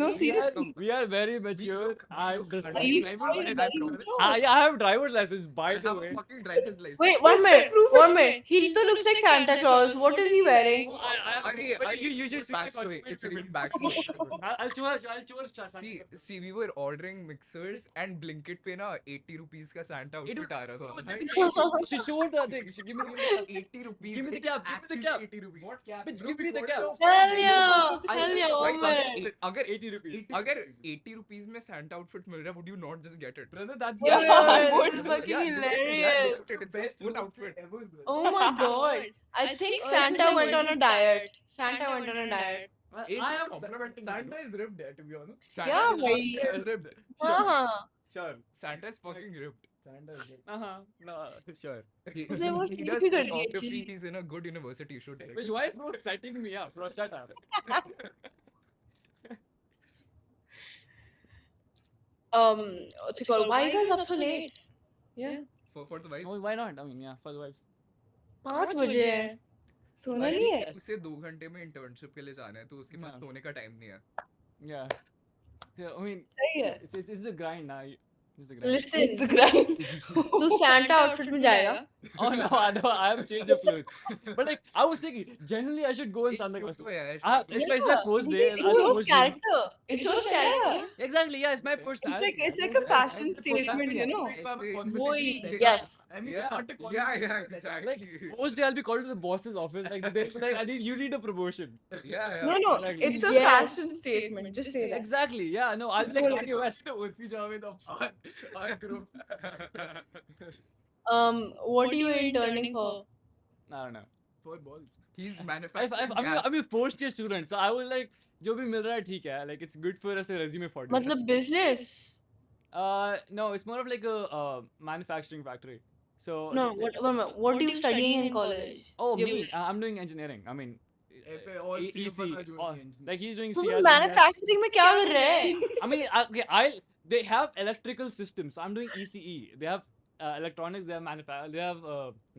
No, We are, seriously. we are very mature. I'm just. Are you- Yeah, I have driver's license. By I the have way. a fucking driver's license. Wait, one minute. One minute. He too looks like Santa Claus. What is he wearing? You should see the Backstory. documentary It's a real video. backstory. I'll choose See, we were ordering mixers and Blinkit पे ना 80 rupees का Santa It outfit आ रहा था. She showed the thing. She give me the 80 rupees. Give me the cap. Give me the cap. 80 rupees. What cap? Bitch, bro? give me the What cap. the Hell fuck? yeah. Hell yeah. Why One does minute. it- अगर 80 rupees. अगर 80 rupees में Santa outfit मिल रहा है, would you not just get it? Brother, that's Yeah, the what best fucking Yeah, look at it, hilarious. look at it, it's best a full outfit outfit. ever, brother. Oh my god. I think Santa went on a diet. Santa went on a diet. It's I just am complimenting Santa is ripped there, to be honest. Santa Yeah, is- bhai. Santa is ripped. Uh-huh. Sure. Santa is fucking ripped. Santa is ripped. No, sure. He, उसने वो he shape does ही कर दी photography. actually. He's in a good university. You should. direct. Which why is bro setting me up? Bro, shut up. What's it called? Why are you guys up so late? Yeah. For the vibe. Oh, why not? I mean, yeah, for the vibes. 5 बजे है. सोना नहीं है. उसे 2 घंटे में internship के लिए जाना है तो उसके पास हाँ। सोने का टाइम नहीं है. Yeah. Yeah, I mean, सही है. it's the grind now. It's the grind. Listen. It's the grind. तू Santa outfit में जाएगा? Oh no, I have changed of clothes. But like, I was thinking, generally I should go in Santa Claus. Especially that first day. It I was shows supposed to- character. It shows character. Exactly, yeah, it's my personality. It's like a fashion statement, you know. Boy, Yes. I mean, Yeah. not a Yeah, conversation. exactly. Like, first day I'll be called to the boss's office. Like, they'll be like, you need a promotion. Yeah. No. Exactly. It's a fashion statement. Just say that. Exactly, yeah, no, I'll be like Kanye West. Urfi Javed of our group. What are you interning for? I don't know. 4 balls. He's manufacturing I'm a first year student, so I was like, जो भी मिल रहा है ठीक है. Like, it's good for us a resume for. मतलब business. No, it's more of like a manufacturing factory. So No. What are you studying in college? Oh, You- me, I'm doing engineering. I mean, All 3 of us are doing all- engineering. like he's doing तुम CS. and manufacturing में क्या कर रहे हैं? I mean, they have electrical systems. I'm doing ECE. They have electronics. They have They have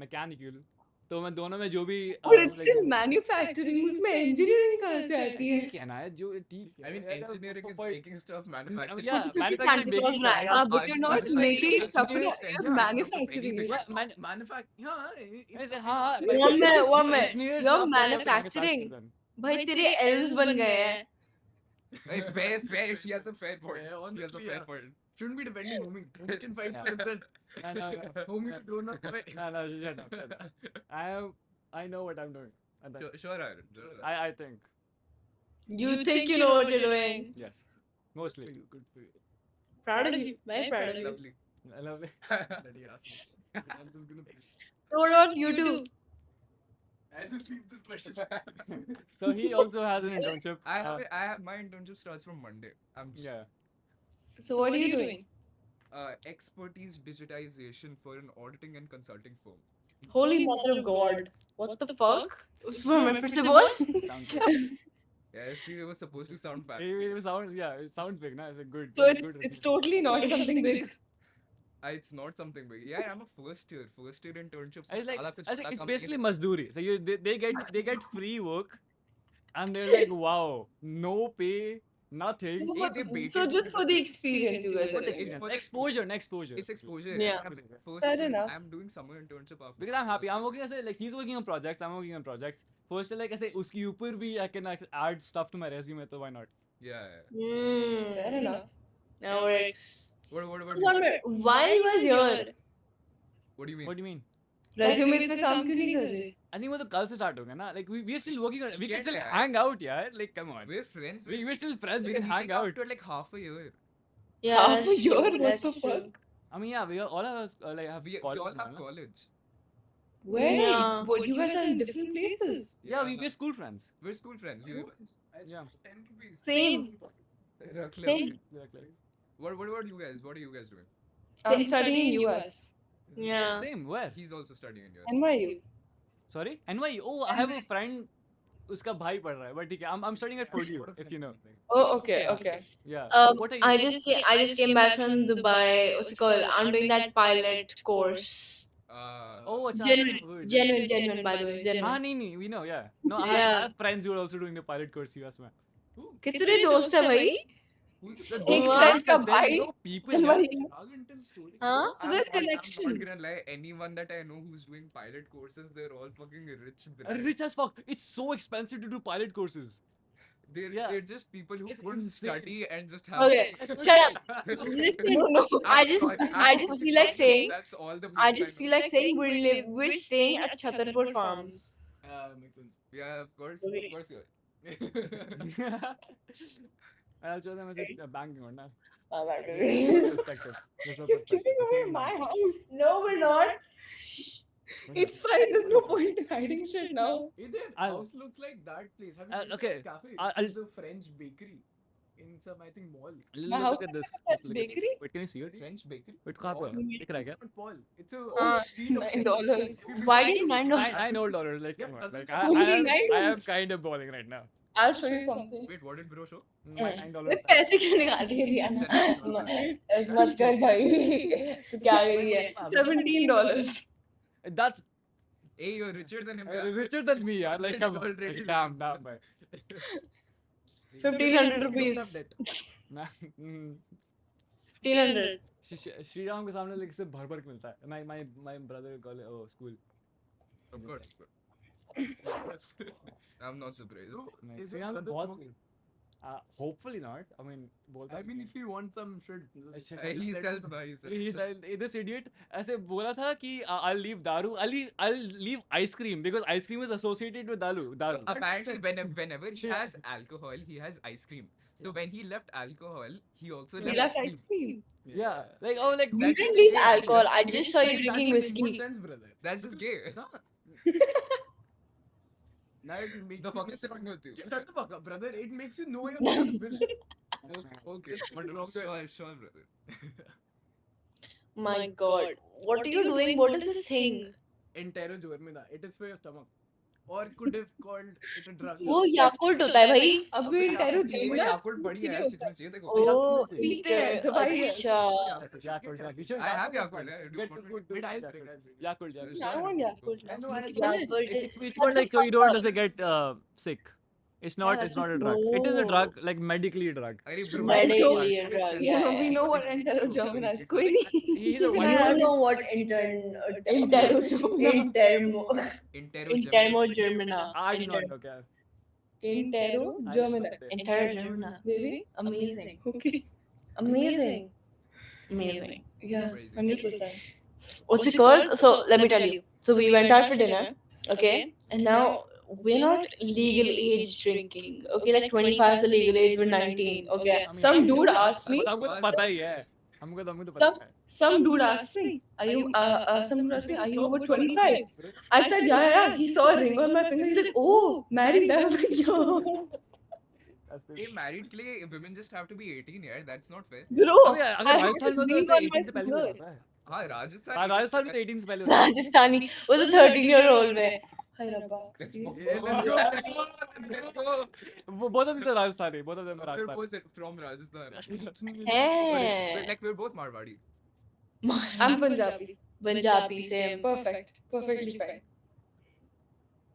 mechanical. तो मैं दोनों में जो भी But it's still manufacturing. उसमें engineering कहाँ से आती है? ठीक है ना जो ठीक I mean, है, engineering is for- making stuff manufactured. yeah, छोटे-छोटे manufacturing Santa baking Claus stuff. बनाएगा. But you're not making stuff. You're manufacturing it. Yeah, Manufacturing. हाँ, हाँ, One minute. engineers You're are for manufacturing. then. भाई तेरे L's बन गए हैं. Hey, fair. She has a fair point. Yeah, She has a honestly, fair yeah. point. Shouldn't be defending homie. Homie can fight Yeah. for himself. No, Homie is grown up. no, shut up. I know what I'm doing. Sure, Aaron. Sure. I think You think you know what you're doing. yes, mostly. Good for you. Proud of you. Very proud of you. Lovely. I love it. That he asked me. I'm just gonna. So what about you two? I just leave this question. So he also has an internship. I have my internship starts from Monday. Yeah. So what are you doing? Expertise digitization for an auditing and consulting firm. Holy mother of God. What the fuck? फिर से बोल. Sounds Yeah, see, it was supposed to sound bad. it sounds it sounds big, na? It's a good. So good it's totally not something big. It's not something big. Yeah, I'm a first year internships. I like साला कुछ I think पता it's काम नहीं basically करता. mazduri. So they get free work, and they're like, wow, no pay, nothing. Hey, they bait So you just for the experience, you guys For are the doing. It's for the exposure. It's exposure. Yeah. I'm Fair first year. enough. I'm doing summer internship after. Because I'm happy. I'm working as like he's working on projects. I'm working on projects. First, like I say, uski upar bhi I can like, add stuff to my resume. So why not? Yeah. Fair enough. Now works. What about One you? minute. Why you guys here? What do you mean? What do you mean? Resumes पे काम क्यों नहीं कर रहे? I think वो तो कल से start होगा ना. Like we are still working on it. We can Get still that. hang out, yeah. Like come on. We're friends. We're still friends. We We're can hang meeting out. after like half a year. Yeah, half a year. What the fuck? I mean, yeah, we are, all of us like have We college all and all, have na? college. Where? Yeah. What you guys are in different places? Yeah, we're school friends. We're school friends. Yeah. 10 rupees. Same. Rakh le. Same. What about you guys? What are you guys doing? I'm studying in US. Yeah. Same. Where? He's also studying in US. NYU. Sorry? NYU. Oh, I have a friend. उसका भाई पढ़ रहा है. But ठीक है. I'm studying at Purdue, if you know. Oh, okay, okay. Yeah. What are you? I just came back from Dubai. What's it called? I'm doing that pilot course. Oh, अच्छा. Genuine, genuine, by the way. हाँ Genuine. नहीं we know, yeah. No, I Yeah. have friends who are also doing the pilot course US में. कितने दोस्त है भाई? एक friend का भाई. People. Yeah. Huh? So there are I'm connections. not gonna lie. Anyone that I know who's doing pilot courses, they're all fucking rich. Rich as fuck. It's so expensive to do pilot courses. They're just people who It's couldn't insane. study and just have. Okay, shut up. Listen, I just feel like saying, That's all the. I just feel like saying we're staying at Chhatarpur Farms. Makes sense. Yeah, of course, Okay. of course. Yeah. I'll show them as a banking or not. You're giving away my house. No, we're not. It's fine. There's no point in hiding shit now. Hey, their I'll- house looks like that place. Have you been to okay, that cafe? I'll- It's the French bakery in some, I think, mall. My house Look at this. is at Look at this. bakery? Wait, can you see it? French bakery. Wait, कहाँ पर? Oh, दिख रहा है क्या? Not Paul. It's a Uh, $9. Why did you $9? $9 like, Yeah, come on, doesn't like sound I Only am $9? kind of balling right now. I'll show you something. Wait, what did bro show? My $9 मैं पैसे क्यों निकाल रही है रियाना? मत कर भाई. तो क्या करी है? $17. That's Hey, you're richer than him. yeah. richer than me, yaar. Like, come on. Already Damn, man. 1,500 rupees. Nah, 1,500. Shri Ram के सामने like से भर के मिलता है. My brother college school. Of course. I'm not surprised. नहीं, Is Shri your Ram brother बहुत smoking? hopefully not. I mean बोलता I mean, if you want some shit. He tells nice. He's this idiot ऐसे बोला था कि I'll leave दारू I'll leave ice cream because ice cream is associated with दारू Apparently, whenever he has alcohol, he has ice cream. So when he left alcohol, he also We left like ice ice cream. cream. yeah like oh like You That's didn't just leave gay. alcohol. I That's just gay. saw you That drinking makes more whiskey. sense, brother. That's just gay. Now it makes The you- fuck is wrong with you? Shut the fuck up, brother. It makes you know your bill. Okay, sure, brother. My God. What are you doing? What is this thing? Enterojormida. It is for your stomach. Or could have called it a drug. वो Yakult होता है भाई. अभी intero ये जेमिना Yakult बड़ी है fridge में चाहिए देखो Oh, पीते हैं, दवाई है. अच्छा. I have Yakult, yeah. Get Don't good Wait, I'll Yakult. drink. Yakult, Yakult. I want Yakult. I know, I Yakult It's is for like so you don't just get sick. It's not that's it's not a just- drug. It is a no. drug like medically a drug. अरे bro medically a drug. So Yeah. we know what entero gemina is. कोई नहीं. He's a You one don't know what Intermo Germana. I do not know क्या. Entero I- gemina. Entero Germana. Really? Amazing. Okay. Amazing. Amazing. Yeah, Crazy. 100%. What's it called? So let me tell you. So we went out for dinner, okay, and now we're not legal age drinking. Okay, like 25 is the legal age. We're 19. Okay. I mean, Some dude asked me. हमको तो पता ही है. हमको तो पता है. Some dude asked me, "Are you are you over 25?" I said, "Yeah." He saw a ring on my finger. He's like, "Oh, married." I was like, "Yo, Hey, married के लिए women just have to be 18 यार. That's not fair. bro." अबे अगर I Rajasthan have a में तो ring ऐसे on my 18 से पहले हो finger. जाता है. हाँ, राजस्थान. हाँ, राजस्थान में तो 18 से पहले होता है. Rajasthani was a 13-year-old में. Hi Rabba. Yeah, let's go. Both of these are Rajasthani. Both of them are We're Rajasthani. both from Rajasthan. Hey. Like we're both Marwadi. I'm Punjabi. Punjabi, same. Perfect. Perfectly fine.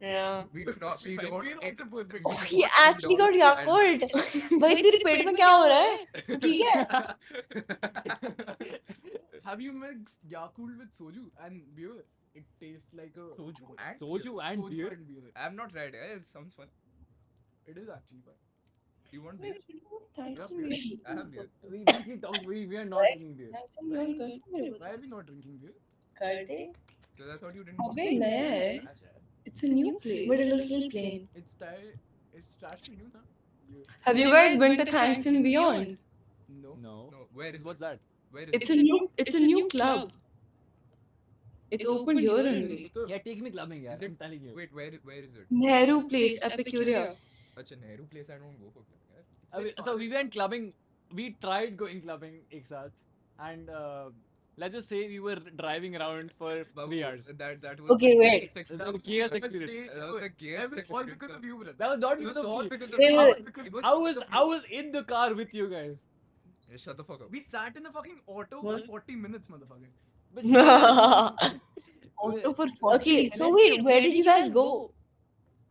Yeah. We do not. We don't. also perfect. Oh, he actually got Yakult. भाई तेरे पेट में क्या हो रहा है? तू ठीक है? Have you mixed Yakult with soju and beer? It tastes like a Soju and beer. I have not tried it. It sounds fun. It is actually fun. You want beer? Thanks. I have beer. We actually talk. We are not drinking beer. Why are we not drinking beer? करते. Because I thought you didn't. अबे नया है. It's a new place. But it looks little plain. It's trash for you, na? Have you guys been to Thanks and Beyond? No. No. No. Where is What's it? that? Where is It's a new club. It's opened here only. Yeah, take me clubbing. Is Yeah, it- I'm telling you. Wait, where is it? Nehru Place, Epicuria. Acha, Nehru place. I don't go for clubbing. यार. It's very So far. we went clubbing. We tried going clubbing एक साथ, and let's just say we were driving around for Babu, 3 hours. That was Okay, the wait. gayest That experience. was the gayest That was experience. That was the gayest It's all experience. because of you, brother. That was not It because was of all me. because of Wait, you. wait. It was I because was of I you. was in the car with you guys. Yeah, shut the fuck up. We sat in the fucking auto What? for 40 minutes, motherfucker. Auto for 40 Okay, so wait, where did you guys go?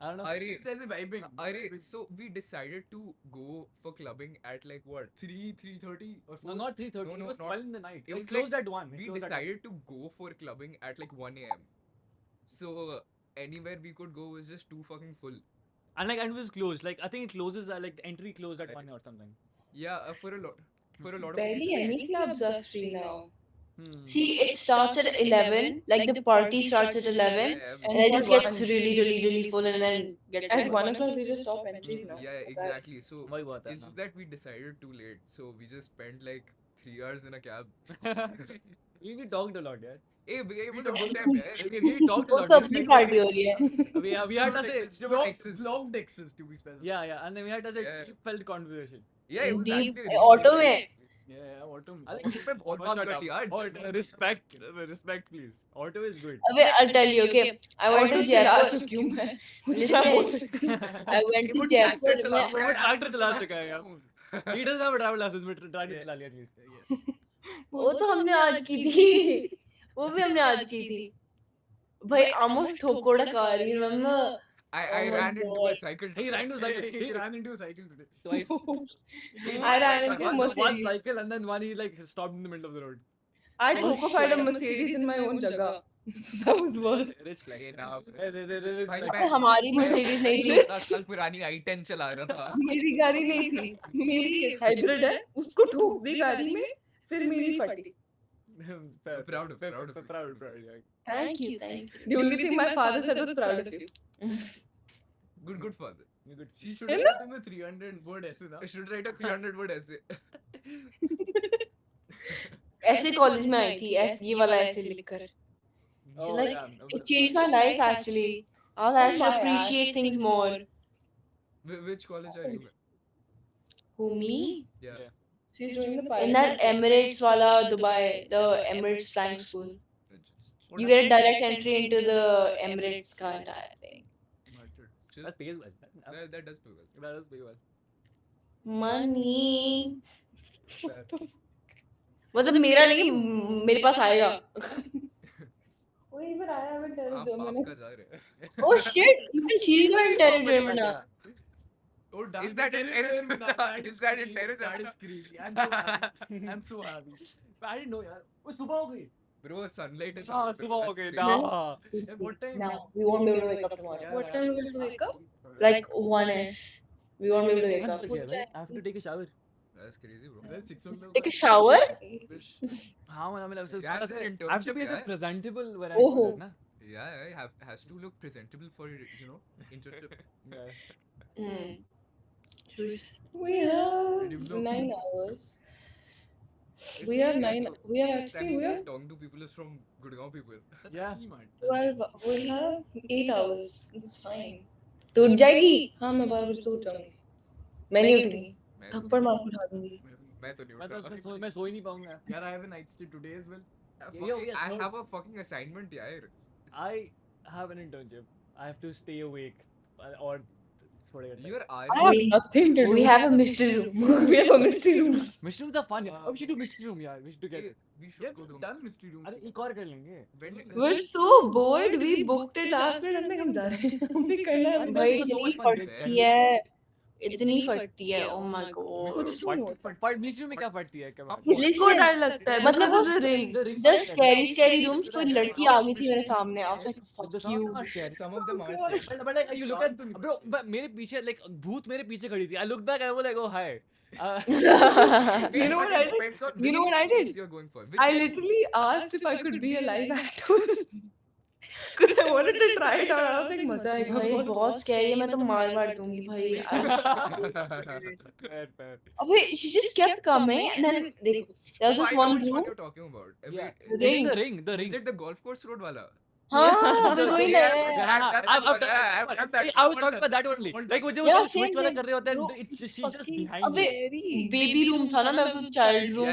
I don't know. Just as a vibing. So we decided to go for clubbing at like what? 3:30 or 4. No, not 3:30. No, It no, was not- 12 in the night. it It was closed like- at 1. We decided to go for clubbing at like 1 a.m. So anywhere we could go was just too fucking full. And it was closed. Like I think it closes like the entry closed at 1 or something. Yeah, for a lot of Barely places. any clubs are free now. Hmm. See, it starts at 11, like the party starts at 11, Yeah, and it just gets really full and then gets At 1 o'clock, they just stop entries now. yeah, exactly. So वही बात है it's ना. just that we decided too late. So we just spent like 3 hours in a cab. We talked a lot, yeah. It was a good time, yeah. We talked a वो lot. सबकी party हो रही है. We had to say Vlogged exes to be specific. yeah, and then we had to say Yeah. felt conversation. Yeah, it was Indeed. actually Auto में. Yeah, auto. I like पे बहुत Oh, बात shut कर up. लिया आज. Oh, respect, please. Auto is good. अबे I'll tell you, okay. I went to Jaipur. चुकी हूँ मैं. Listen, I went to Jaipur. वो ट्रैक्टर चला चुका है यार. He doesn't have a driver license, but tractor चला लिया please. वो तो हमने आज की थी. वो भी हमने आज की थी. भाई almost ठोकोड़ा car. You remember? I Oh my ran into a God. cycle. He ran to cycle. He ran into a cycle today. Twice. I ran into a One Mercedes. cycle and then one he like stopped in the middle of the road. I ठोको-fied a Mercedes in my own जगह. That was worse. Rich flag. Hey, now. Rich भाई flag. मैं हमारी Mercedes नहीं थी. 10 साल पुरानी i10 चला रहा था. मेरी गाड़ी नहीं थी. मेरी हाइब्रिड है. उसको ठोक दी गाड़ी में. फिर मेरी फटी. Proud of you. Proud, yeah. Thank you. The only thing my father said was proud of you. Good father. Good. She should have written the 300 word essay now. I should write a 300 word essay. ऐसे college में आई थी. ये वाला ऐसे लिखकर. Oh, like, yeah. It changed my life actually. I'll actually my appreciate things more. Which college are you in? Who, me? Yeah. She's doing the In pilot. that Emirates wala Dubai, the Emirates flying school. You get a direct entry into the Emirates का entire thing. Chill. That pays well. That does pay well. That does pay well. Money. मतलब मेरा नहीं, मेरे पास आएगा. वही पर आया मैं टेरर आप जो मैंने. आपका जा रहे हैं. Oh shit! Even she's going to tell Germany. Oh, damn. Is that in terror? Is that in terror? That is crazy. I'm so happy. I'm so happy. I didn't know यार. वो सुबह हो गई. Bro, sunlight is हाँ out, bro. सुबह हो That's गई. crazy. Nah. What time? No, we won't be able to wake up tomorrow. Yeah, What time are we going to wake up? Like 1ish. We won't be able to wake up. I have to take a shower. That's crazy, bro. That's 6 o'clock. Take a shower? हाँ मतलब ऐसे Yeah, it's an I have to be internship, as yeah. presentable when I Oh. do that, ना. Yeah, has to look presentable for internship. Yeah. Hmm. We have 9 hours. We have Yeah, 9. bro. We are That actually means we you're are talking to people is from Gurgaon people. Yeah. 12. We have 8 hours. It's fine. तो उठ जाएगी हाँ मैं 12 बजे तो उठ जाऊंगी मैं नहीं उठूंगी मैं तो थप्पड़ नहीं मार के उठा दूंगी मैं तो नहीं मैं उठ तो रहा. मैं सो ही नहीं पाऊंगा. Yeah, I have a night stay today as well. I have a fucking assignment, yaar. I have an internship. I have to stay awake or छोड़ेगा time. You're I Aryan. have nothing to do. We have a mystery room. We have a mystery room. Mystery rooms are fun. Oh, we should do mystery room, yeah. We should do Hey, get. we should Yeah, go to we've done mystery room. अरे एक और कर लेंगे. when We're so bored. We booked it last minute. हमने हम जा रहे हैं. हम भी करना है. अरे भाई mystery room इतनी so much fun. फटती है. इतनी फटती है. Oh my god. कुछ नहीं होता. Mystery room में क्या फटती है? क्या बात? किसको डर लगता है? मतलब वो The rings the are scary scary. scary rooms कोई लड़की आ गई थी मेरे सामने. I was like fuck The you. sound are scary. some of them are scary. But like you look at bro, but मेरे पीछे like भूत मेरे पीछे खड़ी थी. I looked back and I was like, oh hi. You know what I did? Depends on You know which what I did? experience you're going for. Which I literally asked if I could be a live actor. Because I wanted to try it out. I was like मजा आएगा. भाई बहुत scary है. मैं तो मार दूंगी भाई. Fair, fair. अबे she just kept coming and then देखो there was Oh, this I know one which one room. you're talking about. Yeah. Wait, Ring. Is it the ring? The ring. is it the golf course road wala? हाँ The- वही yeah, नहीं yeah, है. I've done that. I was talking about that only. Like वो जो Yeah, switch same वाला thing. कर रहे होते Bro, हैं, it's just she's just fucking behind अबे you. baby room था ना मैं उसको child room.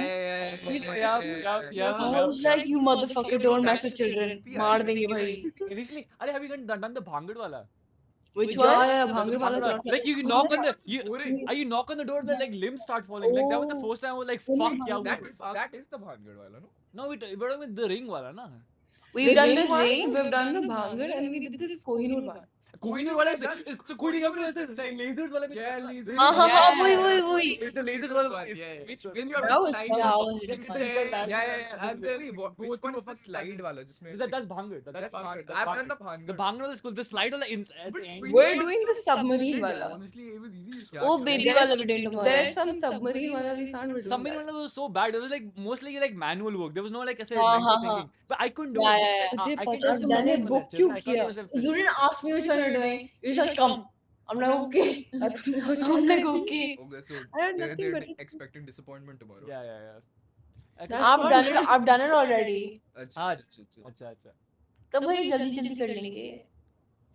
Yeah. I was like you motherfucker don't mess with children. मार देंगे भाई. Initially, अरे have you done the Bhangarh वाला? Which one? The भांगड़ वाला भांगड़ sort वाला. Like you knock on the you knock on the door, the like limbs start falling. Like that was the first time I was like, fuck क्या हुआ? That is the Bhangad wala, no? No, we're with the ring वाला ना. We've done the ring, we've done the bhangar, and we did this Kohinoor one. Kohinoor वाला से कोहिनूर वाला से lasers वाला. Yeah, lasers. हाँ वही. The lasers वाला. When you have That to was climb fun. up, That was it's fun. there, Yeah. and then Wait, go which one through is a the slide wala? Jisme That's Bhangar. that's Bhangad. I've done the Bhangad. The Bhangar was cool. The slide was like at the end. We're doing the submarine wala. Honestly, it was easy. Yeah, Oh yeah. baby wala we didn't tomorrow. There's some submarine wala we can't do. Submarine one was so bad. It was like mostly like manual work. There was no like I said हाँ, mental हाँ, thinking. But I couldn't do Yeah, it. yeah, yeah. I तुझे can पता do मैंने it. book क्यों I can't किया? myself You didn't ask me which one you're doing. You just come. I'm like okay. I'm like okay. Okay, so I had they're nothing but expecting disappointment tomorrow. Yeah. I've done it already. अच्छा, आज अच्छा. अच्छा. तो भाई जल्दी कर लेंगे.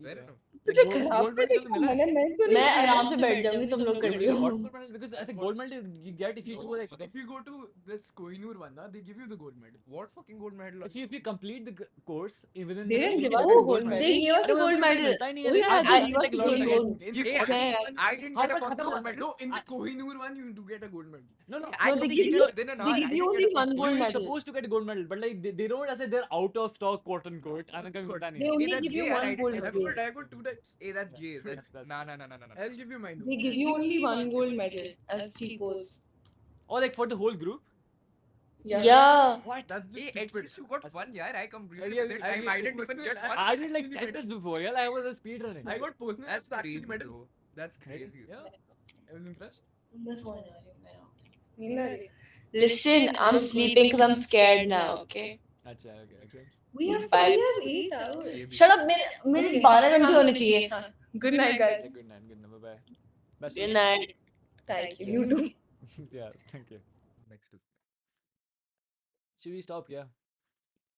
Fair enough. तुझे Gold- खराब gold medal करने मिला है? मैं आराम से बैठ जाऊंगी तुम लोग कर लियो. Gold medal because as a gold medal you get if you do like If you go to this Kohinoor one, na, they give you the gold medal. What fucking gold medal? if you complete the course within They didn't give us the a gold medal. They gave us a gold medal. मिलता ही नहीं Oh, है. yeah, I they did gave like us a lot of gold. time. Hey, I didn't How get a about fucking gold medal. No, in the Kohinoor one, you do get a gold medal. No. I No, they completed give you- within an they hour. give I you didn't only get a one fucking gold You're medal. supposed to get a gold medal, but like they don't as they're out of stock, quote unquote. And कभी मिलता They नहीं. only that's give you gay, one I gold didn't- medal. I got 2 types. Hey, that's gay. That's That's- nah. I'll give you mine. They give you only one gold medal as cheapos. Or like for the whole group. Yeah. What? That's just Hey, at stupid. least you got one, yeah. I completed Yeah, with it. I I didn't even personally- get one. I did like 10 minutes before. Yeah, I was a speed running. I got personal. That's practice crazy, medal. bro. That's crazy. Yeah, I was impressed. Listen, I'm sleeping because I'm scared now. Okay. अच्छा, okay. We have 8 hours. ये भी- Shut up. मेरे 12 घंटे होने चाहिए. Good night, guys. Good night. Bye. Best Good of night. Thank you. You too. luck. Yeah, thank you. Next is Should we stop? Yeah.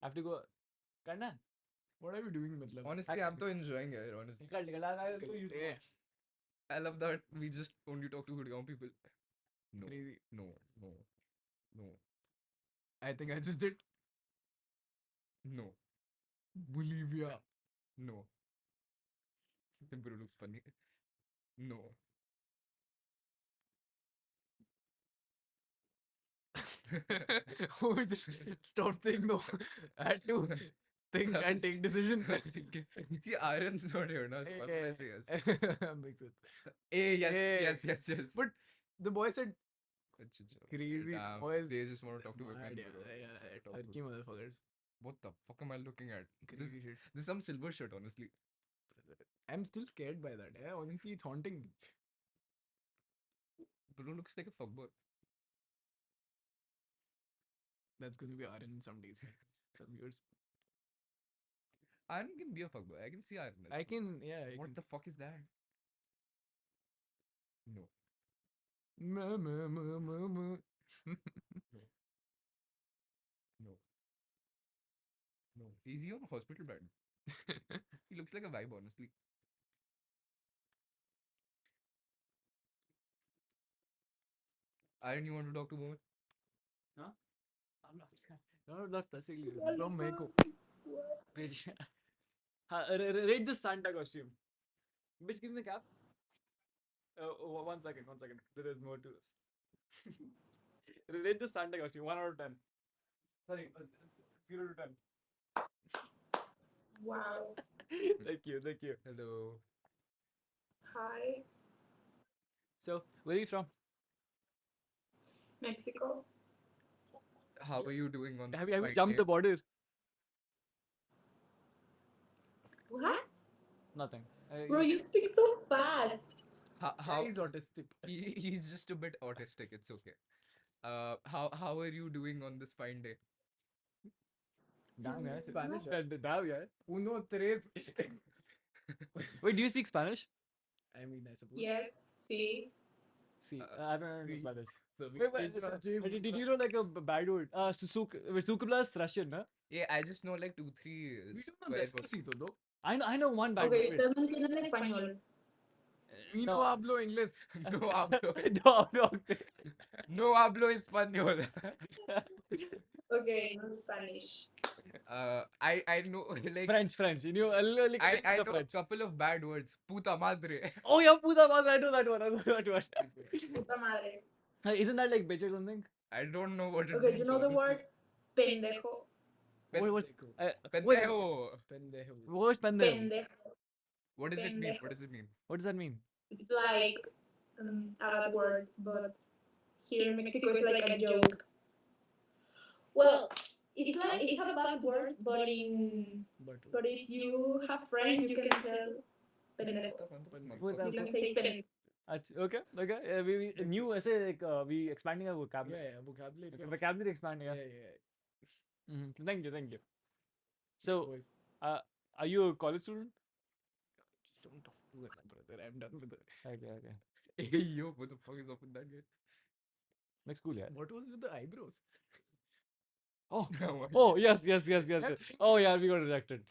I have to go. करना है? What are we doing, matlab? honestly, I'm so enjoying it. Honestly, Yeah, I love that we just only talk to Gurgaon people. No, crazy. no. I think I just did No. Bolivia. No. Bro looks funny. No. Oh, we just stop saying no. I had to think and take decision. See, Aaron's not here now. So Yeah, I say yes. Makes sense. Hey, Hey. yes. But the boy said Achha, achha. crazy Damn, boys. they just want to talk to Mad, women. yeah, bro. yeah, Talk to- Turkey motherfuckers. What the fuck am I looking at? This Crazy shit. is some silver shit, honestly. I'm still scared by that. Yeah, honestly, it's haunting me. Bro looks like a fuckboy. That's gonna be Aaron in some days. Some years. Aaron can be a fuckboy. I can see Aaron. as I one. can, yeah. I What can. the fuck is that? No. Ma, ma, ma, ma, ma. Is he on a hospital bed? He looks like a vibe, honestly. Iron, you want to talk to Mohammed? I'm not specifically From Mexico. Bitch. Rate the Santa costume. Bitch, give me the cap. 1 second, 1 second. There is more to this. Rate the Santa costume 1 out of 10. Sorry, 0 to 10. Wow. Thank you, thank you. Hello. Hi. So, where are you from? Mexico. How are you doing on Have this you fine jumped day? the border? What? Nothing. Bro, you speak so fast. How He's autistic. he's just a bit autistic. It's okay. How are you doing on this fine day? Damn, yeah. Spanish, Damn, yeah. Uno, tres. Wait, do you speak Spanish? I mean, I suppose. Yes. See. See, I don't know see. Spanish. So we Wait, change our gym. did you know like a bad word? Sukabla is Russian, huh? Yeah, I just know like 2-3 We don't know square words. Despacito, though. I know one bad Okay, word. ustedes no entienden español. We No. no hablo English. No hablo. No. No hablo español. Okay, no Spanish. I know like French. You know a little like a I bit of know a French. couple of bad words. Puta madre. Oh yeah, puta madre. I know that one. Puta madre. Isn't that like bitch or something? I don't know what it Okay, means. you know the honestly. word pendejo? What's Pendejo. Pendejo. what's pendejo? Pendejo. What does it mean? Pendejo. What does it mean? What does that mean? It's like a bad word, but here in Mexico it's like a joke. Well, it's like it's a bad word, but if you have friends, you can tell pendejo. What You can say pendejo. Okay. We new essay like we expanding our vocabulary. Yeah, vocabulary. Okay, vocabulary expanding. Yeah, Yeah. yeah. Thank you. So, Boys. are you a college student? Just don't talk to it, my brother. I'm done with it. Okay. Hey yo, what the fuck is up with that guy? Next school, yeah. What was with the eyebrows? Oh, No, oh yes. Oh yeah, we got rejected.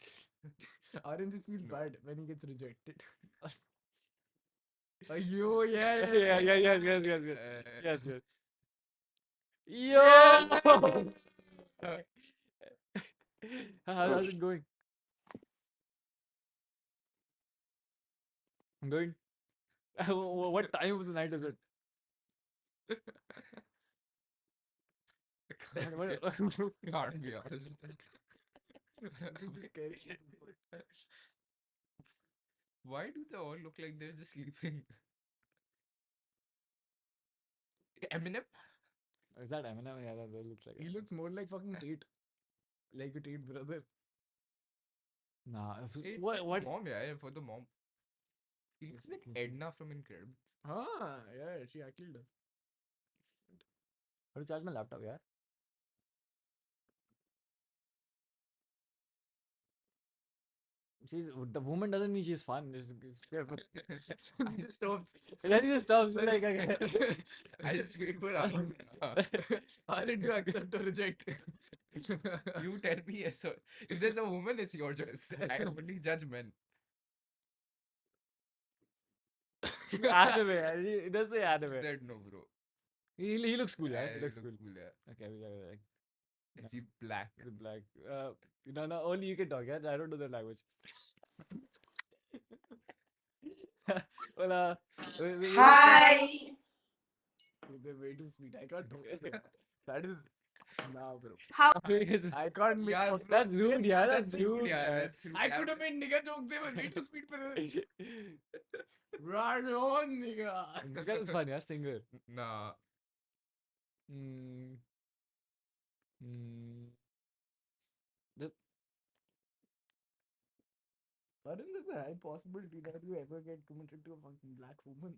Aren't this feels No. bad when he gets rejected? Yo, yeah. Yes. Yo! How's it going? Good. What time of the night is it? Can't What- be honest. This is scary. Why do they all look like they're just sleeping? Eminem? Is that Eminem? Yeah, that looks like He it. looks more like fucking Tate. Like a Tate brother. Nah. It's What? for What? the mom, yeah, for the mom. He looks like Edna from Incredibles. Ah, yeah, she actually does. How to charge my laptop? Yeah. The woman doesn't mean she's fun. He just stops. Then he just stops. Like, okay. I just wait for Arun. Aren't you accept or reject? You tell me yes or if there's a woman, it's your choice. I only judge men. Anime. He does say She anime. said no, bro. He looks cool. Yeah. Yeah, He looks cool. yeah. Okay, we got it. Like, Is he black? the black. No. Only you can talk. Yeah. I don't know the language. Well, Hi. They're way too sweet. I can't talk to them. That is. Nah, bro. Because I can't make. Yeah, out- bro, that's rude. Yeah, that's rude. Yeah, man. that's rude. I could have made nigga jokes. They were way too sweet for this. Right on, nigga. This guy looks fun. Yeah, singer. Nah. Mm. The- Aren't there's a high possibility that you ever get committed to a fucking black woman?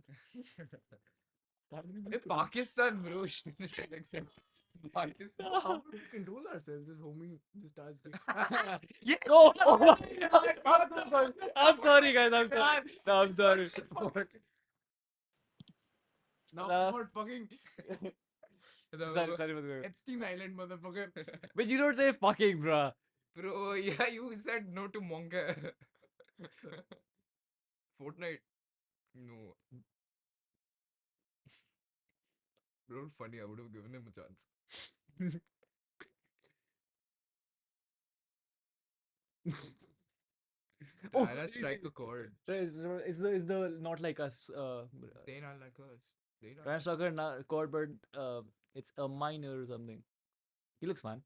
That would be Hey, crazy. Pakistan, bro. Shouldn't accept Pakistan. How do we control ourselves if homie just starts doing Yes. Oh, I'm sorry, guys. I'm sorry. No, I'm sorry. Now Nah. about fucking The- Sorry for the. Epstein Island, motherfucker. But you don't say fucking, bruh. Bro, yeah, you said no to Monka. Fortnite. No. Bro, funny. I would have given him a chance. Oh, Diana strike a chord. So is the not like us They not like us. They not Ryan Stalker chord, but it's a minor or something. He looks fun.